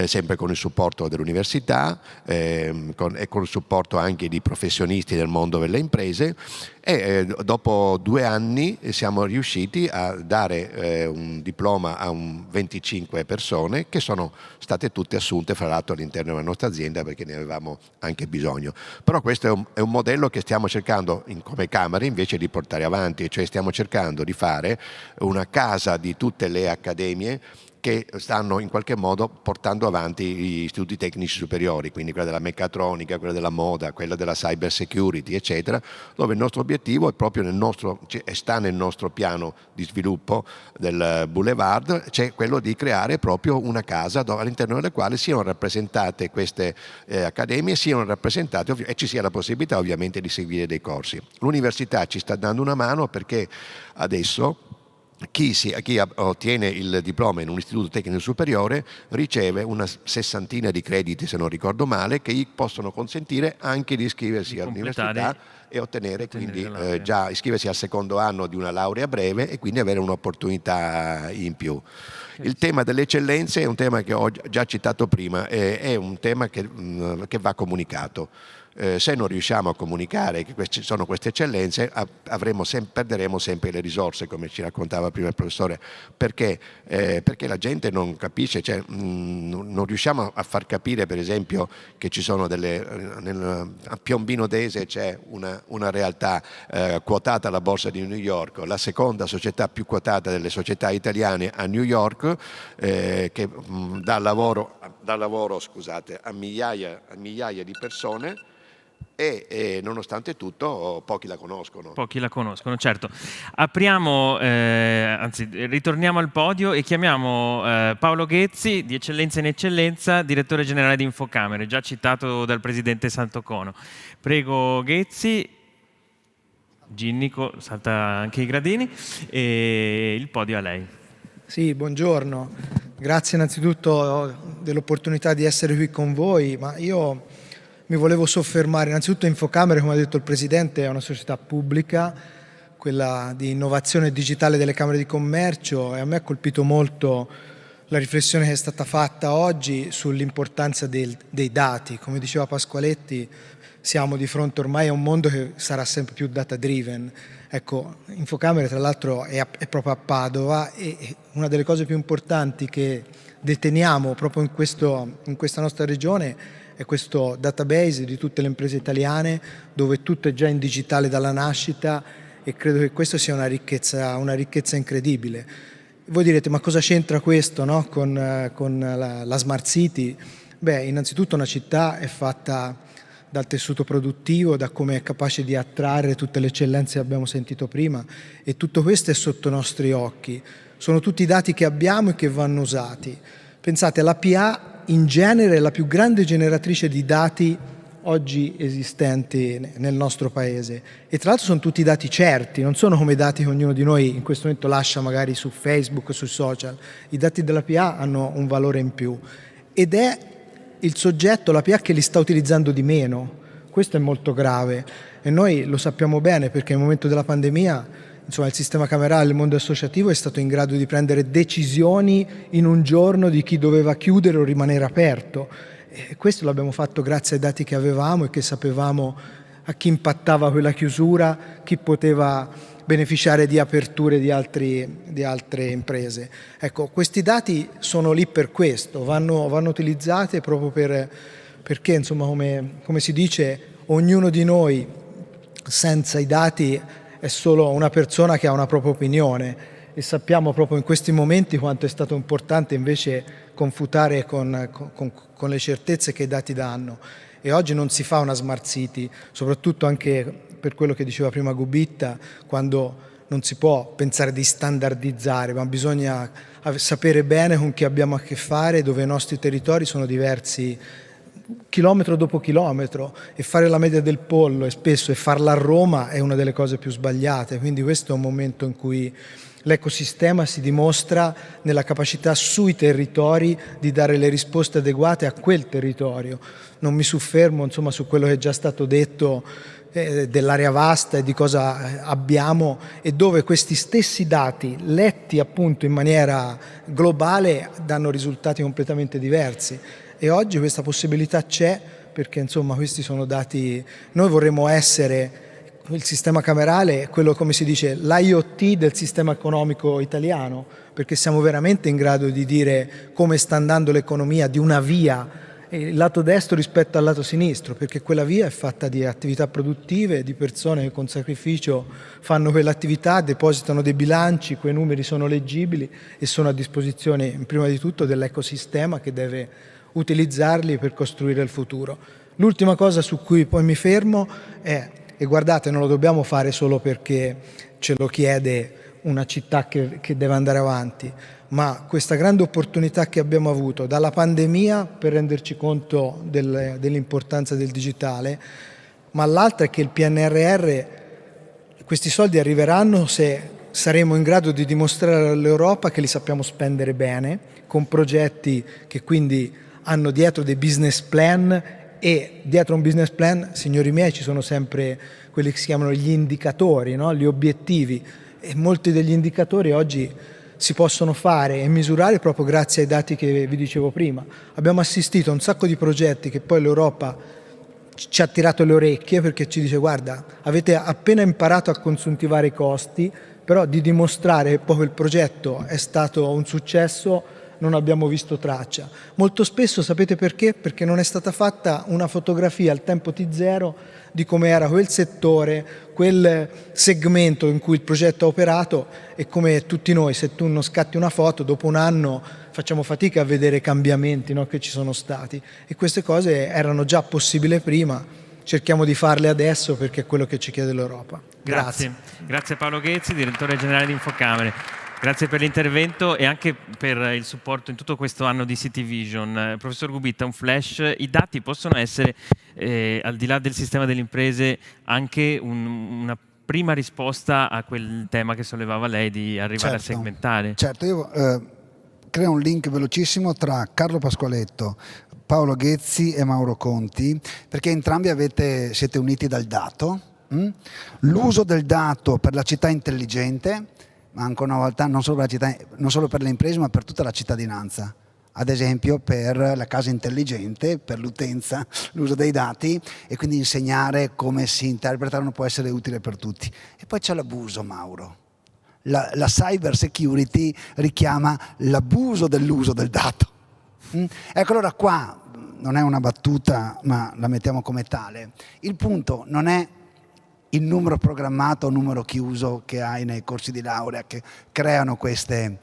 sempre con il supporto dell'università e con il supporto anche di professionisti del mondo delle imprese. E dopo 2 anni siamo riusciti a dare un diploma a 25 persone che sono state tutte assunte fra l'altro all'interno della nostra azienda, perché ne avevamo anche bisogno. Però questo è un modello che stiamo cercando come Camere invece di portare avanti, cioè stiamo cercando di fare una casa di tutte le accademie che stanno in qualche modo portando avanti gli istituti tecnici superiori, quindi quella della meccatronica, quella della moda, quella della cyber security, eccetera, dove il nostro obiettivo è proprio sta nel nostro piano di sviluppo del Boulevard, c'è quello di creare proprio una casa all'interno della quale siano rappresentate queste accademie, siano rappresentate e ci sia la possibilità ovviamente di seguire dei corsi. L'università ci sta dando una mano perché adesso chi ottiene il diploma in un istituto tecnico superiore riceve una 60ina di crediti, se non ricordo male, che gli possono consentire anche di iscriversi all'università e ottenere quindi già iscriversi al secondo anno di una laurea breve e quindi avere un'opportunità in più. Il tema delle eccellenze è un tema che ho già citato prima, è un tema che va comunicato. Se non riusciamo a comunicare che sono queste eccellenze, perderemo sempre le risorse, come ci raccontava prima il professore, perché la gente non capisce, cioè, non riusciamo a far capire per esempio che ci sono a Piombino Dese c'è una realtà quotata alla borsa di New York, la seconda società più quotata delle società italiane a New York, che dà lavoro a migliaia di persone. E nonostante tutto pochi la conoscono. Pochi la conoscono, certo. Ritorniamo al podio e chiamiamo Paolo Ghezzi, di Eccellenza in Eccellenza, direttore generale di Infocamere, già citato dal presidente Santocono. Prego Ghezzi, Ginnico salta anche i gradini e il podio a lei. Sì, buongiorno. Grazie innanzitutto dell'opportunità di essere qui con voi, ma io mi volevo soffermare innanzitutto Infocamere, come ha detto il Presidente, è una società pubblica, quella di innovazione digitale delle Camere di Commercio, e a me ha colpito molto la riflessione che è stata fatta oggi sull'importanza dei dati. Come diceva Pasqualetti, siamo di fronte ormai a un mondo che sarà sempre più data driven. Ecco, Infocamere tra l'altro è proprio a Padova e una delle cose più importanti che deteniamo proprio in questa nostra regione è questo database di tutte le imprese italiane dove tutto è già in digitale dalla nascita, e credo che questo sia una ricchezza incredibile. Voi direte, ma cosa c'entra questo, no? con la Smart City? Beh, innanzitutto una città è fatta dal tessuto produttivo, da come è capace di attrarre tutte le eccellenze che abbiamo sentito prima, e tutto questo è sotto i nostri occhi. Sono tutti dati che abbiamo e che vanno usati. Pensate, la PA in genere è la più grande generatrice di dati oggi esistenti nel nostro paese, e tra l'altro sono tutti dati certi, non sono come i dati che ognuno di noi in questo momento lascia magari su Facebook o sui social. I dati della PA hanno un valore in più ed è il soggetto, la PA, che li sta utilizzando di meno. Questo è molto grave e noi lo sappiamo bene, perché nel momento della pandemia il sistema camerale, il mondo associativo è stato in grado di prendere decisioni in un giorno di chi doveva chiudere o rimanere aperto. E questo l'abbiamo fatto grazie ai dati che avevamo e che sapevamo a chi impattava quella chiusura, chi poteva beneficiare di aperture di altre imprese. Ecco, questi dati sono lì per questo, vanno utilizzati proprio perché, insomma, come si dice, ognuno di noi senza i dati è solo una persona che ha una propria opinione, e sappiamo proprio in questi momenti quanto è stato importante invece confutare con le certezze che i dati danno. E oggi non si fa una Smart City, soprattutto anche per quello che diceva prima Gubitta, quando non si può pensare di standardizzare, ma bisogna sapere bene con chi abbiamo a che fare, dove i nostri territori sono diversi chilometro dopo chilometro, e fare la media del pollo e spesso farla a Roma è una delle cose più sbagliate. Quindi questo è un momento in cui l'ecosistema si dimostra nella capacità sui territori di dare le risposte adeguate a quel territorio. Non mi soffermo su quello che è già stato detto dell'area vasta e di cosa abbiamo, e dove questi stessi dati letti appunto in maniera globale danno risultati completamente diversi. E oggi questa possibilità c'è, perché questi sono dati. Noi vorremmo essere il sistema camerale, quello, come si dice, l'IoT del sistema economico italiano, perché siamo veramente in grado di dire come sta andando l'economia di una via, il lato destro rispetto al lato sinistro, perché quella via è fatta di attività produttive, di persone che con sacrificio fanno quell'attività, depositano dei bilanci, quei numeri sono leggibili e sono a disposizione prima di tutto dell'ecosistema che deve utilizzarli per costruire il futuro. L'ultima cosa su cui poi mi fermo è, e guardate, non lo dobbiamo fare solo perché ce lo chiede una città che deve andare avanti, ma questa grande opportunità che abbiamo avuto dalla pandemia per renderci conto dell'importanza del digitale, ma l'altra è che il PNRR, questi soldi arriveranno se saremo in grado di dimostrare all'Europa che li sappiamo spendere bene, con progetti che quindi hanno dietro dei business plan, e dietro un business plan, signori miei, ci sono sempre quelli che si chiamano gli indicatori, no? Gli obiettivi, e molti degli indicatori oggi si possono fare e misurare proprio grazie ai dati che vi dicevo prima. Abbiamo assistito a un sacco di progetti che poi l'Europa ci ha tirato le orecchie, perché ci dice: guarda, avete appena imparato a consuntivare i costi, però di dimostrare che poi quel progetto è stato un successo non abbiamo visto traccia. Molto spesso sapete perché? Perché non è stata fatta una fotografia al tempo T0 di come era quel settore, quel segmento in cui il progetto ha operato, e come tutti noi, se tu non scatti una foto, dopo un anno facciamo fatica a vedere i cambiamenti, no, che ci sono stati, e queste cose erano già possibili prima, cerchiamo di farle adesso perché è quello che ci chiede l'Europa. Grazie Paolo Ghezzi, direttore generale di Infocamere. Grazie per l'intervento e anche per il supporto in tutto questo anno di City Vision. Professor Gubitta, un flash: i dati possono essere, al di là del sistema delle imprese, anche una prima risposta a quel tema che sollevava lei di arrivare a segmentare? Certo, io creo un link velocissimo tra Carlo Pasqualetto, Paolo Ghezzi e Mauro Conti, perché entrambi siete uniti dal dato. L'uso del dato per la città intelligente, ma ancora una volta non solo per le imprese, ma per tutta la cittadinanza. Ad esempio per la casa intelligente, per l'utenza, l'uso dei dati, e quindi insegnare come si interpretano può essere utile per tutti. E poi c'è l'abuso, Mauro. La cyber security richiama l'abuso dell'uso del dato. Ecco, allora qua non è una battuta, ma la mettiamo come tale. Il punto non è il numero programmato o numero chiuso che hai nei corsi di laurea che creano queste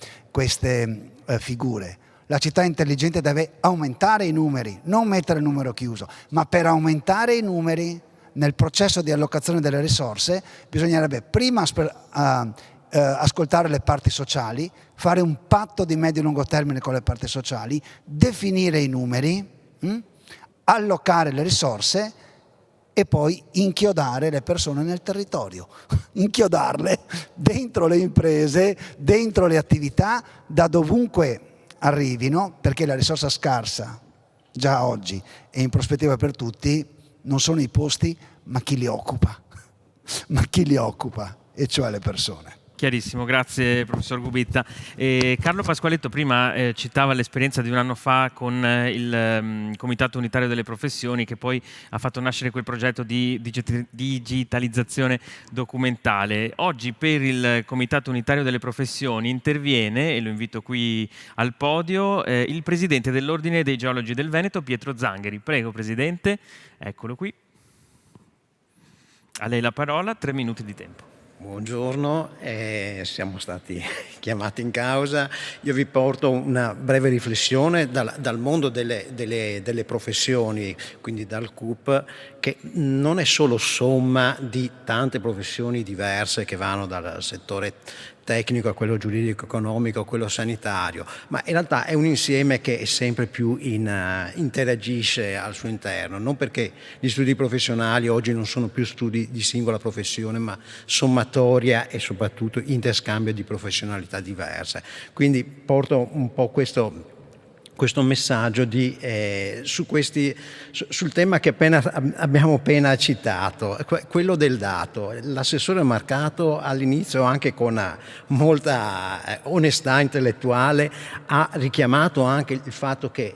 figure. La città intelligente deve aumentare i numeri, non mettere il numero chiuso, ma per aumentare i numeri nel processo di allocazione delle risorse bisognerebbe prima ascoltare le parti sociali, fare un patto di medio e lungo termine con le parti sociali, definire i numeri, allocare le risorse e poi inchiodare le persone nel territorio, inchiodarle dentro le imprese, dentro le attività, da dovunque arrivino, perché la risorsa scarsa già oggi e in prospettiva per tutti non sono i posti, ma chi li occupa, e cioè le persone. Chiarissimo, grazie professor Gubitta. Carlo Pasqualetto prima citava l'esperienza di un anno fa con il Comitato Unitario delle Professioni, che poi ha fatto nascere quel progetto di digitalizzazione documentale. Oggi per il Comitato Unitario delle Professioni interviene, e lo invito qui al podio, il presidente dell'Ordine dei Geologi del Veneto, Pietro Zangheri. Prego Presidente, eccolo qui. A lei la parola, 3 minuti di tempo. Buongiorno, siamo stati chiamati in causa. Io vi porto una breve riflessione dal mondo delle professioni, quindi dal CUP, che non è solo somma di tante professioni diverse che vanno dal settore tecnico a quello giuridico, economico, a quello sanitario, ma in realtà è un insieme che sempre più interagisce al suo interno, non perché gli studi professionali oggi non sono più studi di singola professione, ma sommatoria e soprattutto interscambio di professionalità diverse. Quindi porto un po' questo messaggio sul tema che abbiamo appena citato, quello del dato. L'assessore Marcato all'inizio, anche con molta onestà intellettuale, ha richiamato anche il fatto che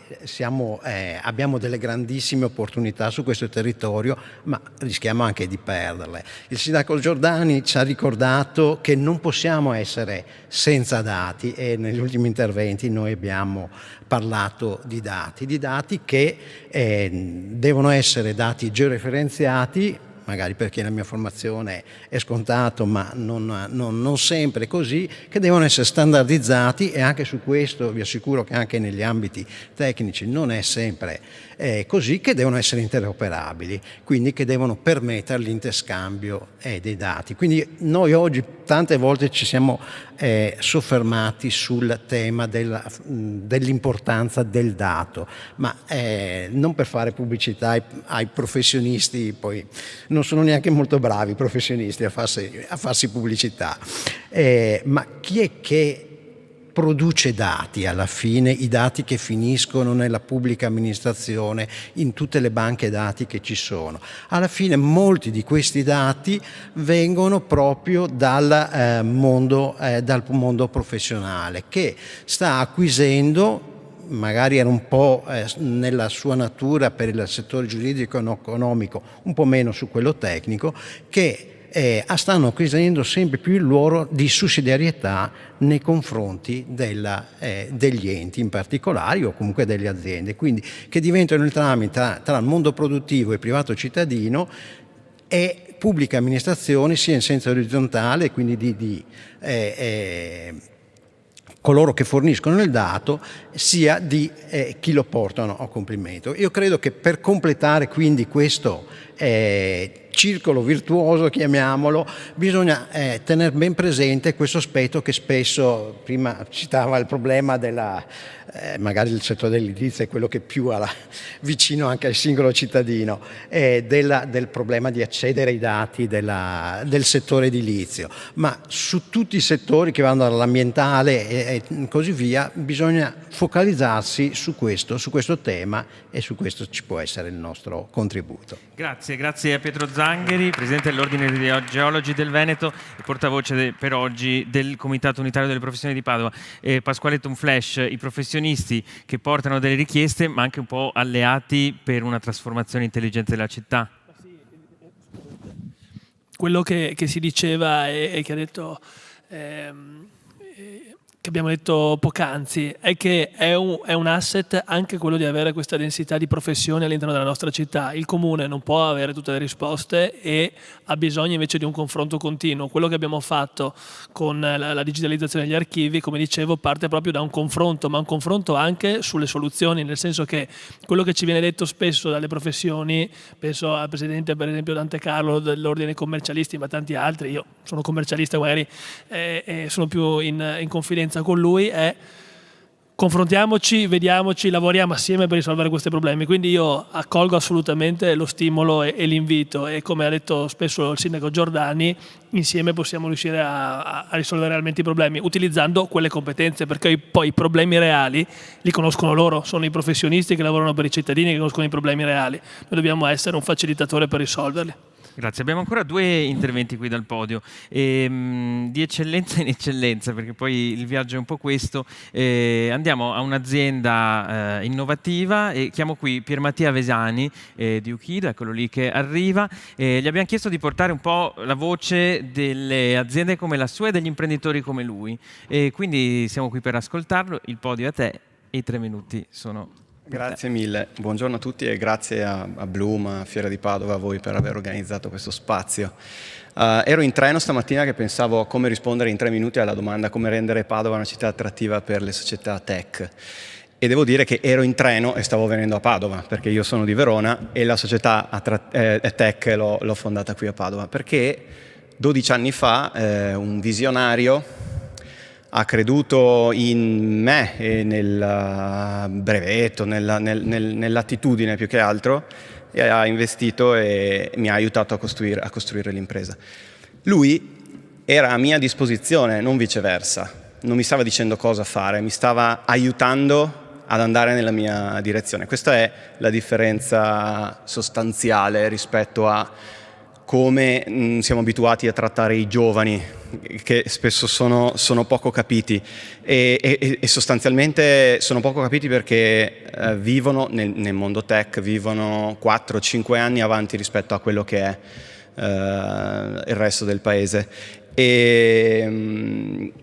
abbiamo delle grandissime opportunità su questo territorio, ma rischiamo anche di perderle. Il sindaco Giordani ci ha ricordato che non possiamo essere senza dati, e negli ultimi interventi noi abbiamo parlato di dati che devono essere dati georeferenziati, magari perché la mia formazione è scontato, ma non sempre così, che devono essere standardizzati, e anche su questo vi assicuro che anche negli ambiti tecnici non è sempre così, che devono essere interoperabili, quindi che devono permettere l'interscambio dei dati. Quindi noi oggi tante volte ci siamo soffermati sul tema dell'importanza del dato, ma non per fare pubblicità ai professionisti, poi non sono neanche molto bravi i professionisti a farsi pubblicità, ma chi è che produce dati alla fine, i dati che finiscono nella pubblica amministrazione, in tutte le banche dati che ci sono? Alla fine molti di questi dati vengono proprio dal mondo professionale, che sta acquisendo, magari era un po' nella sua natura per il settore giuridico e economico, un po' meno su quello tecnico, che stanno acquisendo sempre più il ruolo di sussidiarietà nei confronti degli enti in particolare, o comunque delle aziende, quindi che diventano il tramite tra il mondo produttivo e privato cittadino e pubblica amministrazione, sia in senso orizzontale, quindi di coloro che forniscono il dato, sia di chi lo portano a compimento. Io credo che per completare quindi questo circolo virtuoso, chiamiamolo, bisogna tenere ben presente questo aspetto che spesso, prima citava il problema magari il settore dell'edilizia è quello che più vicino anche al singolo cittadino, del problema di accedere ai dati del settore edilizio, ma su tutti i settori che vanno dall'ambientale e così via bisogna focalizzarsi su questo tema, e su questo ci può essere il nostro contributo. Grazie a Pietro Zangheri, Presidente dell'Ordine dei Geologi del Veneto e portavoce per oggi del Comitato Unitario delle Professioni di Padova. Pasquale Tonflash, i professionisti che portano delle richieste ma anche un po' alleati per una trasformazione intelligente della città. Quello che si diceva e che ha detto che abbiamo detto poc'anzi, è che è un asset anche quello di avere questa densità di professioni all'interno della nostra città. Il comune non può avere tutte le risposte e ha bisogno invece di un confronto continuo. Quello che abbiamo fatto con la digitalizzazione degli archivi, come dicevo, parte proprio da un confronto, ma un confronto anche sulle soluzioni, nel senso che quello che ci viene detto spesso dalle professioni, penso al presidente per esempio Dante Carlo dell'Ordine dei Commercialisti, ma tanti altri, io sono commercialista, magari sono più in confidenza con lui, è confrontiamoci, vediamoci, lavoriamo assieme per risolvere questi problemi. Quindi io accolgo assolutamente lo stimolo e l'invito, e come ha detto spesso il sindaco Giordani, insieme possiamo riuscire a risolvere realmente i problemi utilizzando quelle competenze, perché poi i problemi reali li conoscono loro, sono i professionisti che lavorano per i cittadini che conoscono i problemi reali. Noi dobbiamo essere un facilitatore per risolverli. Grazie, abbiamo ancora 2 interventi qui dal podio, di eccellenza in eccellenza, perché poi il viaggio è un po' questo. Andiamo a un'azienda innovativa e chiamo qui Pier Mattia Vesani di Uchido, eccolo lì che arriva. Gli abbiamo chiesto di portare un po' la voce delle aziende come la sua e degli imprenditori come lui, e quindi siamo qui per ascoltarlo. Il podio è a te e i 3 minuti sono... Grazie mille, buongiorno a tutti e grazie a Bloom, a Fiera di Padova, a voi per aver organizzato questo spazio. Ero in treno stamattina che pensavo a come rispondere in 3 minuti alla domanda come rendere Padova una città attrattiva per le società tech. E devo dire che ero in treno e stavo venendo a Padova, perché io sono di Verona e la società tech l'ho fondata qui a Padova, perché 12 anni fa un visionario ha creduto in me e nel brevetto, nell'attitudine più che altro, e ha investito e mi ha aiutato a costruire l'impresa. Lui era a mia disposizione, non viceversa, non mi stava dicendo cosa fare, mi stava aiutando ad andare nella mia direzione. Questa è la differenza sostanziale rispetto a come siamo abituati a trattare i giovani, che spesso sono poco capiti e sostanzialmente sono poco capiti perché vivono nel mondo tech, vivono 4-5 anni avanti rispetto a quello che è il resto del paese. E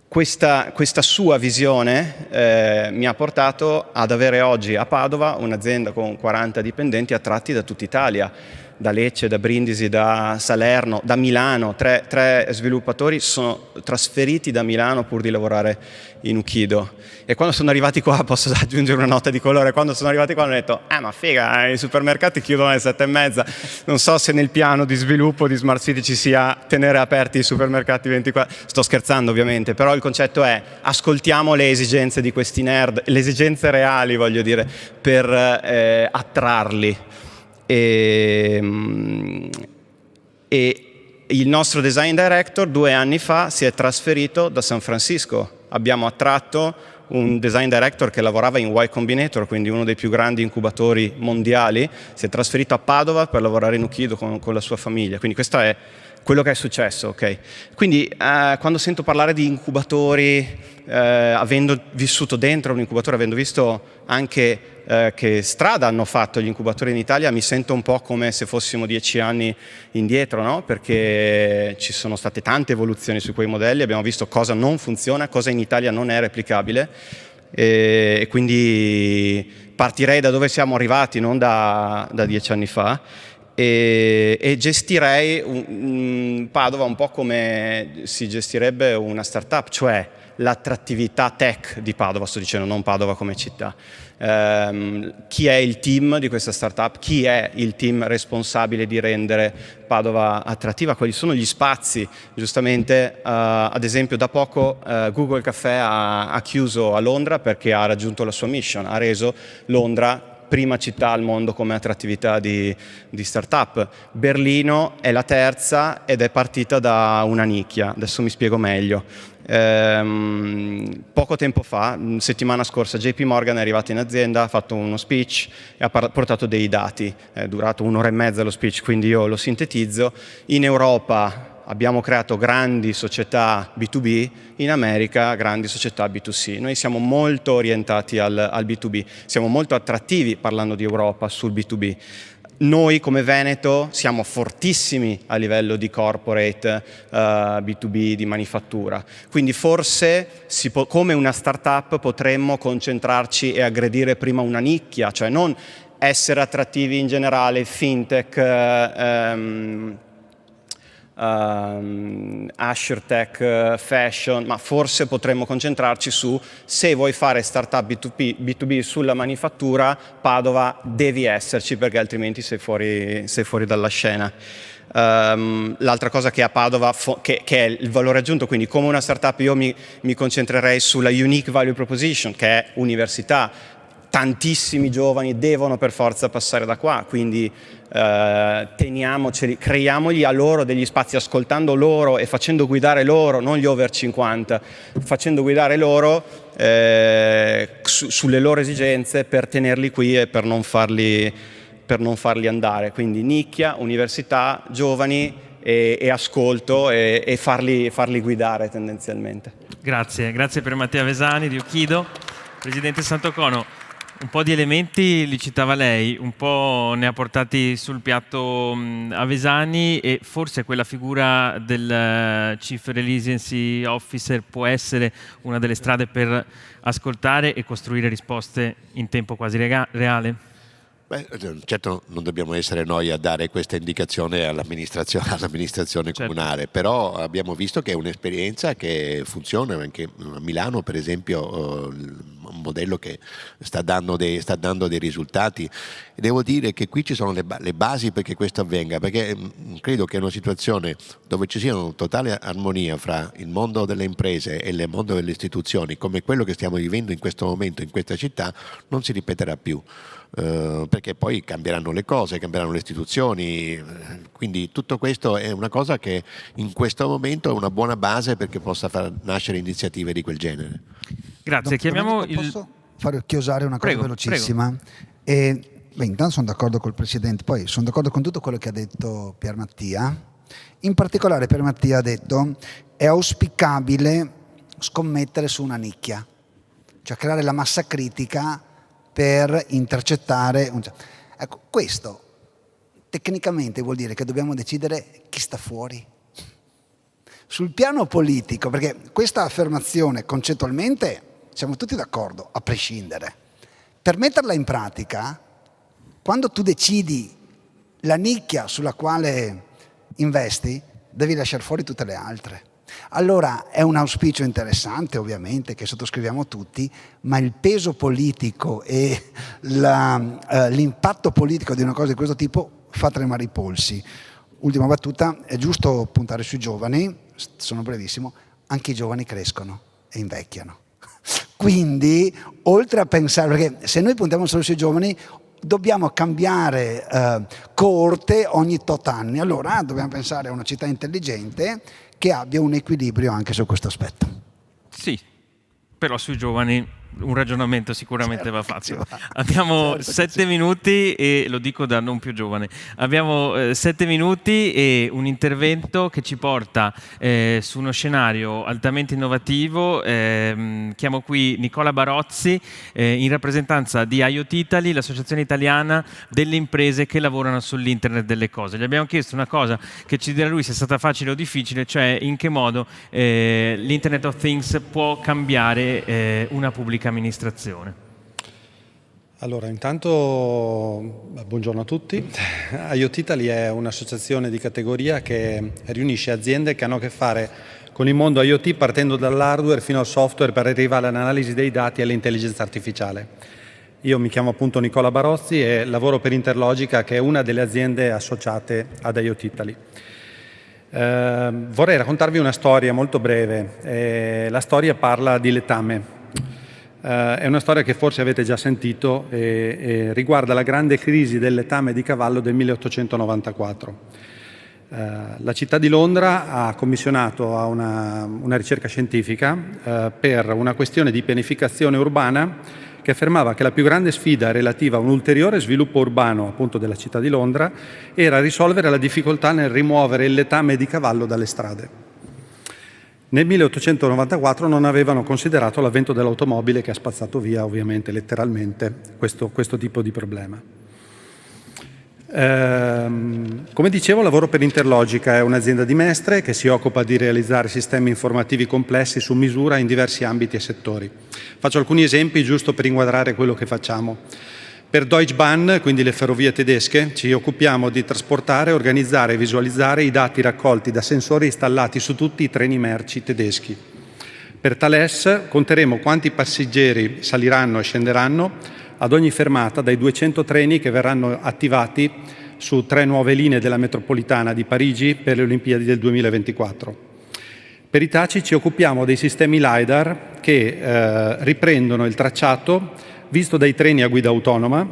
questa sua visione mi ha portato ad avere oggi a Padova un'azienda con 40 dipendenti attratti da tutta Italia, da Lecce, da Brindisi, da Salerno, da Milano. Tre sviluppatori sono trasferiti da Milano pur di lavorare in Ukido. E quando sono arrivati qua, posso aggiungere una nota di colore, quando sono arrivati qua hanno detto ma figa, i supermercati chiudono alle 7:30, non so se nel piano di sviluppo di Smart City ci sia tenere aperti i supermercati 24. Sto scherzando ovviamente, però il concetto è: ascoltiamo le esigenze di questi nerd, le esigenze reali, voglio dire, per attrarli. E il nostro design director 2 anni fa si è trasferito da San Francisco. Abbiamo attratto un design director che lavorava in Y Combinator, quindi uno dei più grandi incubatori mondiali, si è trasferito a Padova per lavorare in Ukido con la sua famiglia. Quindi questo è quello che è successo, ok? Quindi quando sento parlare di incubatori, avendo vissuto dentro un incubatore, avendo visto anche che strada hanno fatto gli incubatori in Italia, mi sento un po' come se fossimo 10 anni indietro, no? Perché ci sono state tante evoluzioni su quei modelli, abbiamo visto cosa non funziona, cosa in Italia non è replicabile, e quindi partirei da dove siamo arrivati, non da 10 anni fa, e gestirei Padova un po' come si gestirebbe una startup, cioè l'attrattività tech di Padova, sto dicendo, non Padova come città. Chi è il team di questa startup? Chi è il team responsabile di rendere Padova attrattiva? Quali sono gli spazi? Giustamente, ad esempio, da poco Google Café ha chiuso a Londra perché ha raggiunto la sua mission, ha reso Londra prima città al mondo come attrattività di startup. Berlino è la terza ed è partita da una nicchia. Adesso mi spiego meglio. Poco tempo fa, settimana scorsa, JP Morgan è arrivato in azienda, ha fatto uno speech e ha portato dei dati. È durato 1 ora e mezza lo speech, quindi io lo sintetizzo. In Europa abbiamo creato grandi società B2B, in America grandi società B2C. Noi siamo molto orientati al B2B, siamo molto attrattivi parlando di Europa sul B2B. Noi come Veneto siamo fortissimi a livello di corporate, B2B, di manifattura. Quindi forse come una startup potremmo concentrarci e aggredire prima una nicchia, cioè non essere attrattivi in generale, fintech, AssureTech, fashion, ma forse potremmo concentrarci su: se vuoi fare startup B2B sulla manifattura, Padova devi esserci, perché altrimenti sei fuori dalla scena. L'altra cosa che a Padova che è il valore aggiunto, quindi come una startup io mi concentrerei sulla unique value proposition, che è università. Tantissimi giovani devono per forza passare da qua, quindi teniamoceli, creiamogli a loro degli spazi, ascoltando loro e facendo guidare loro, non gli over 50, facendo guidare loro sulle loro esigenze, per tenerli qui e per non farli andare. Quindi nicchia, università, giovani e ascolto e farli guidare tendenzialmente. Grazie per Matteo Avesani di Ukido. Presidente Santocono, un po' di elementi li citava lei, un po' ne ha portati sul piatto Avesani, e forse quella figura del Chief Resiliency Officer può essere una delle strade per ascoltare e costruire risposte in tempo quasi reale? Beh, certo non dobbiamo essere noi a dare questa indicazione all'amministrazione comunale, però abbiamo visto che è un'esperienza che funziona. Anche a Milano, per esempio, un modello che sta dando dei risultati. E devo dire che qui ci sono le basi perché questo avvenga, perché credo che in una situazione dove ci sia una totale armonia fra il mondo delle imprese e il mondo delle istituzioni, come quello che stiamo vivendo in questo momento in questa città, non si ripeterà più. Perché poi cambieranno le cose, cambieranno le istituzioni, quindi tutto questo è una cosa che in questo momento è una buona base perché possa far nascere iniziative di quel genere. Grazie, chiamiamo Posso fare chiosare una cosa Prego, velocissima? Intanto sono d'accordo col Presidente, poi sono d'accordo con tutto quello che ha detto Pier Mattia. In particolare Pier Mattia ha detto è auspicabile scommettere su una nicchia, cioè creare la massa critica per intercettare. Ecco, questo tecnicamente vuol dire che dobbiamo decidere chi sta fuori. Sul piano politico, perché questa affermazione concettualmente siamo tutti d'accordo, a prescindere. Per metterla in pratica, quando tu decidi la nicchia sulla quale investi, devi lasciare fuori tutte le altre. Allora è un auspicio interessante, ovviamente, che sottoscriviamo tutti, ma il peso politico e l'impatto politico di una cosa di questo tipo fa tremare i polsi. Ultima battuta, è giusto puntare sui giovani, sono brevissimo, anche i giovani crescono e invecchiano. Quindi, oltre a pensare, perché se noi puntiamo solo sui giovani, dobbiamo cambiare coorte ogni tot anni, allora dobbiamo pensare a una città intelligente che abbia un equilibrio anche su questo aspetto. Sì, però sui giovani un ragionamento sicuramente va fatto. Abbiamo 7 minuti e lo dico da non più giovane. Abbiamo 7 minuti e un intervento che ci porta su uno scenario altamente innovativo. Chiamo qui Nicola Barozzi in rappresentanza di IoT Italy, l'associazione italiana delle imprese che lavorano sull'internet delle cose. Gli abbiamo chiesto una cosa che ci dirà lui se è stata facile o difficile, cioè in che modo l'Internet of Things può cambiare una pubblica amministrazione. Allora, intanto buongiorno a tutti. IoT Italy è un'associazione di categoria che riunisce aziende che hanno a che fare con il mondo IoT partendo dall'hardware fino al software per arrivare all'analisi dei dati e all'intelligenza artificiale. Io mi chiamo appunto Nicola Barozzi e lavoro per Interlogica, che è una delle aziende associate ad IoT Italy. Vorrei raccontarvi una storia molto breve. La storia parla di letame. È una storia che forse avete già sentito e riguarda la grande crisi del letame di cavallo del 1894. La città di Londra ha commissionato a una ricerca scientifica per una questione di pianificazione urbana che affermava che la più grande sfida relativa a un ulteriore sviluppo urbano appunto della città di Londra era risolvere la difficoltà nel rimuovere il letame di cavallo dalle strade. Nel 1894 non avevano considerato l'avvento dell'automobile che ha spazzato via, ovviamente, letteralmente, questo tipo di problema. Come dicevo, lavoro per Interlogica, è un'azienda di Mestre che si occupa di realizzare sistemi informativi complessi su misura in diversi ambiti e settori. Faccio alcuni esempi giusto per inquadrare quello che facciamo. Per Deutsche Bahn, quindi le ferrovie tedesche, ci occupiamo di trasportare, organizzare e visualizzare i dati raccolti da sensori installati su tutti i treni merci tedeschi. Per Thales conteremo quanti passeggeri saliranno e scenderanno ad ogni fermata dai 200 treni che verranno attivati su 3 nuove linee della metropolitana di Parigi per le Olimpiadi del 2024. Per Hitachi ci occupiamo dei sistemi LiDAR che riprendono il tracciato visto dai treni a guida autonoma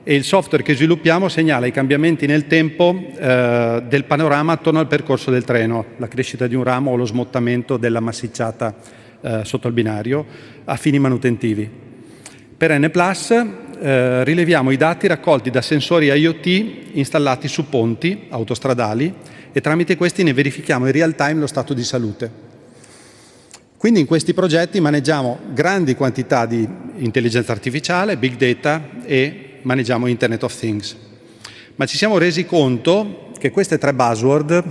e il software che sviluppiamo segnala i cambiamenti nel tempo del panorama attorno al percorso del treno, la crescita di un ramo o lo smottamento della massicciata sotto il binario a fini manutentivi. Per N+, rileviamo i dati raccolti da sensori IoT installati su ponti autostradali e tramite questi ne verifichiamo in real time lo stato di salute. Quindi in questi progetti maneggiamo grandi quantità di intelligenza artificiale, big data e maneggiamo Internet of Things. Ma ci siamo resi conto che a queste tre buzzword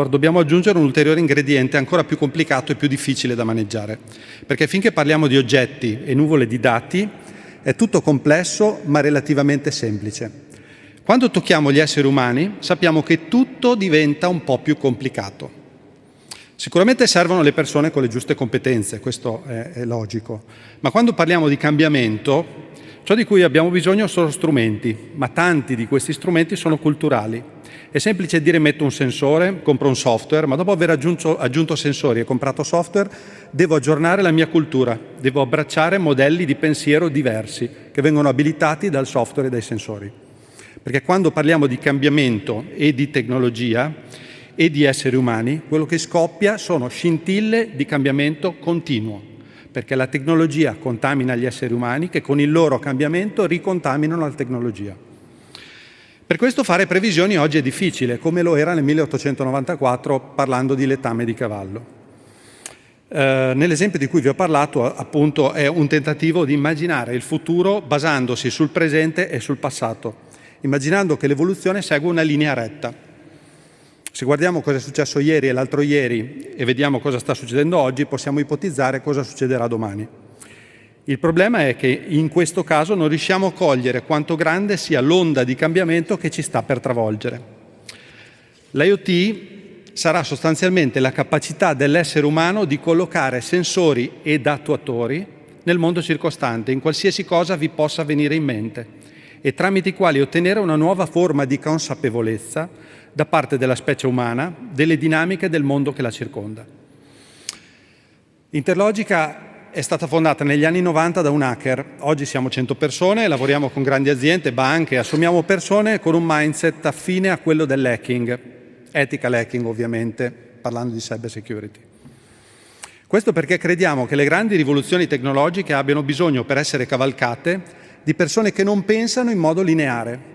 dobbiamo aggiungere un ulteriore ingrediente ancora più complicato e più difficile da maneggiare. Perché finché parliamo di oggetti e nuvole di dati è tutto complesso ma relativamente semplice. Quando tocchiamo gli esseri umani sappiamo che tutto diventa un po' più complicato. Sicuramente servono le persone con le giuste competenze, questo è logico, ma quando parliamo di cambiamento, ciò di cui abbiamo bisogno sono strumenti, ma tanti di questi strumenti sono culturali. È semplice dire metto un sensore, compro un software, ma dopo aver aggiunto sensori e comprato software devo aggiornare la mia cultura, devo abbracciare modelli di pensiero diversi che vengono abilitati dal software e dai sensori. Perché quando parliamo di cambiamento e di tecnologia e di esseri umani, quello che scoppia sono scintille di cambiamento continuo, perché la tecnologia contamina gli esseri umani che con il loro cambiamento ricontaminano la tecnologia. Per questo fare previsioni oggi è difficile, come lo era nel 1894 parlando di letame di cavallo. Nell'esempio di cui vi ho parlato, appunto, è un tentativo di immaginare il futuro basandosi sul presente e sul passato, immaginando che l'evoluzione segue una linea retta. Se guardiamo cosa è successo ieri e l'altro ieri e vediamo cosa sta succedendo oggi, possiamo ipotizzare cosa succederà domani. Il problema è che in questo caso non riusciamo a cogliere quanto grande sia l'onda di cambiamento che ci sta per travolgere. L'IoT sarà sostanzialmente la capacità dell'essere umano di collocare sensori ed attuatori nel mondo circostante, in qualsiasi cosa vi possa venire in mente, e tramite i quali ottenere una nuova forma di consapevolezza da parte della specie umana delle dinamiche del mondo che la circonda. Interlogica è stata fondata negli anni 90 da un hacker. Oggi siamo 100 persone, lavoriamo con grandi aziende, banche, assumiamo persone con un mindset affine a quello dell'hacking, ethical hacking ovviamente, parlando di cyber security. Questo perché crediamo che le grandi rivoluzioni tecnologiche abbiano bisogno, per essere cavalcate, di persone che non pensano in modo lineare,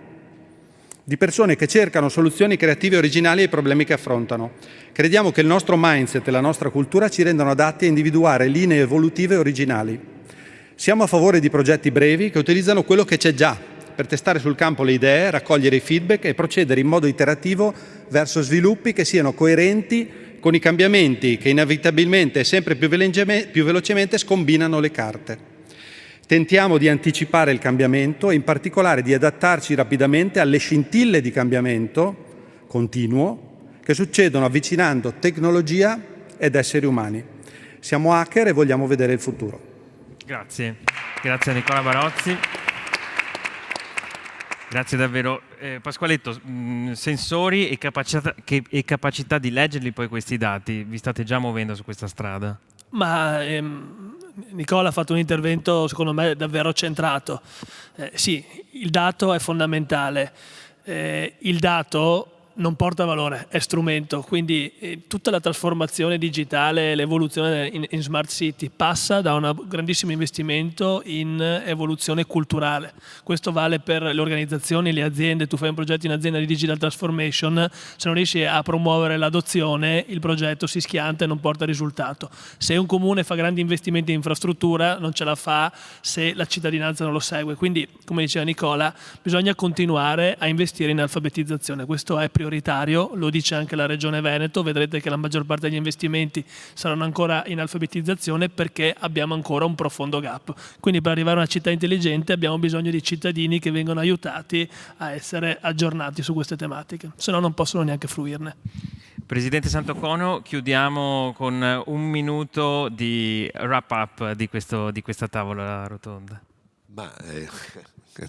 di persone che cercano soluzioni creative e originali ai problemi che affrontano. Crediamo che il nostro mindset e la nostra cultura ci rendano adatti a individuare linee evolutive e originali. Siamo a favore di progetti brevi che utilizzano quello che c'è già per testare sul campo le idee, raccogliere i feedback e procedere in modo iterativo verso sviluppi che siano coerenti con i cambiamenti che inevitabilmente e sempre più velocemente scombinano le carte. Tentiamo di anticipare il cambiamento e in particolare di adattarci rapidamente alle scintille di cambiamento continuo che succedono avvicinando tecnologia ed esseri umani. Siamo hacker e vogliamo vedere il futuro. Grazie. Grazie a Nicola Barozzi. Grazie davvero. Pasqualetto, sensori e capacità di leggerli poi questi dati, vi state già muovendo su questa strada? Ma Nicola ha fatto un intervento secondo me davvero centrato. Sì, il dato è fondamentale, il dato non porta valore, è strumento, quindi tutta la trasformazione digitale, l'evoluzione in Smart City passa da un grandissimo investimento in evoluzione culturale. Questo vale per le organizzazioni, le aziende. Tu fai un progetto in azienda di digital transformation, se non riesci a promuovere l'adozione, il progetto si schianta e non porta risultato. Se un comune fa grandi investimenti in infrastruttura, non ce la fa se la cittadinanza non lo segue. Quindi, come diceva Nicola, bisogna continuare a investire in alfabetizzazione. Questo è prioritario, lo dice anche la Regione Veneto. Vedrete che la maggior parte degli investimenti saranno ancora in alfabetizzazione perché abbiamo ancora un profondo gap. Quindi per arrivare a una città intelligente abbiamo bisogno di cittadini che vengono aiutati a essere aggiornati su queste tematiche, se no non possono neanche fruirne. Presidente Santocono, chiudiamo con un minuto di wrap up di questa tavola rotonda. Ma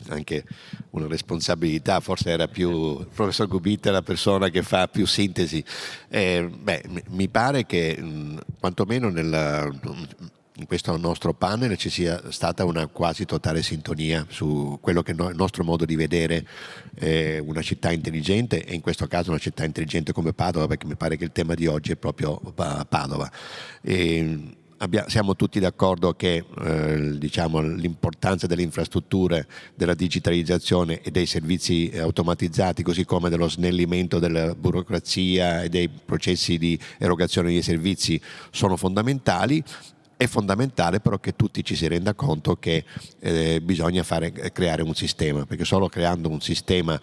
anche una responsabilità, forse era più il professor Gubitta la persona che fa più sintesi. Mi pare che quantomeno in questo nostro panel ci sia stata una quasi totale sintonia su quello che è il nostro modo di vedere una città intelligente, e in questo caso una città intelligente come Padova, perché mi pare che il tema di oggi è proprio Padova. Siamo tutti d'accordo che l'importanza delle infrastrutture, della digitalizzazione e dei servizi automatizzati, così come dello snellimento della burocrazia e dei processi di erogazione dei servizi, sono fondamentali. È fondamentale però che tutti ci si renda conto che bisogna creare un sistema, perché solo creando un sistema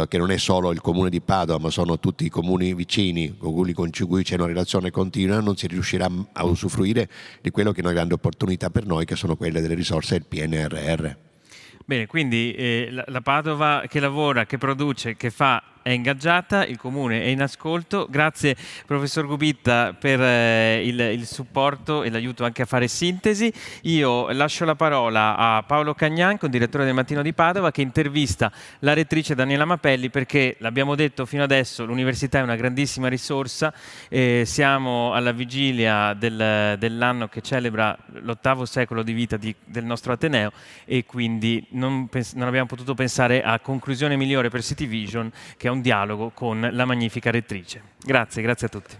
che non è solo il comune di Padova, ma sono tutti i comuni vicini con cui c'è una relazione continua, non si riuscirà a usufruire di quello che è una grande opportunità per noi, che sono quelle delle risorse del PNRR. Bene, quindi la Padova che lavora, che produce, che fa è ingaggiata, il comune è in ascolto. Grazie professor Gubitta per il supporto e l'aiuto anche a fare sintesi. Io lascio la parola a Paolo Cagnanco, direttore del Mattino di Padova, che intervista la rettrice Daniela Mapelli, perché l'abbiamo detto fino adesso, l'università è una grandissima risorsa, siamo alla vigilia dell'anno che celebra l'8° secolo di vita del nostro Ateneo e quindi non abbiamo potuto pensare a conclusione migliore per City Vision che è un dialogo con la magnifica rettrice. Grazie a tutti.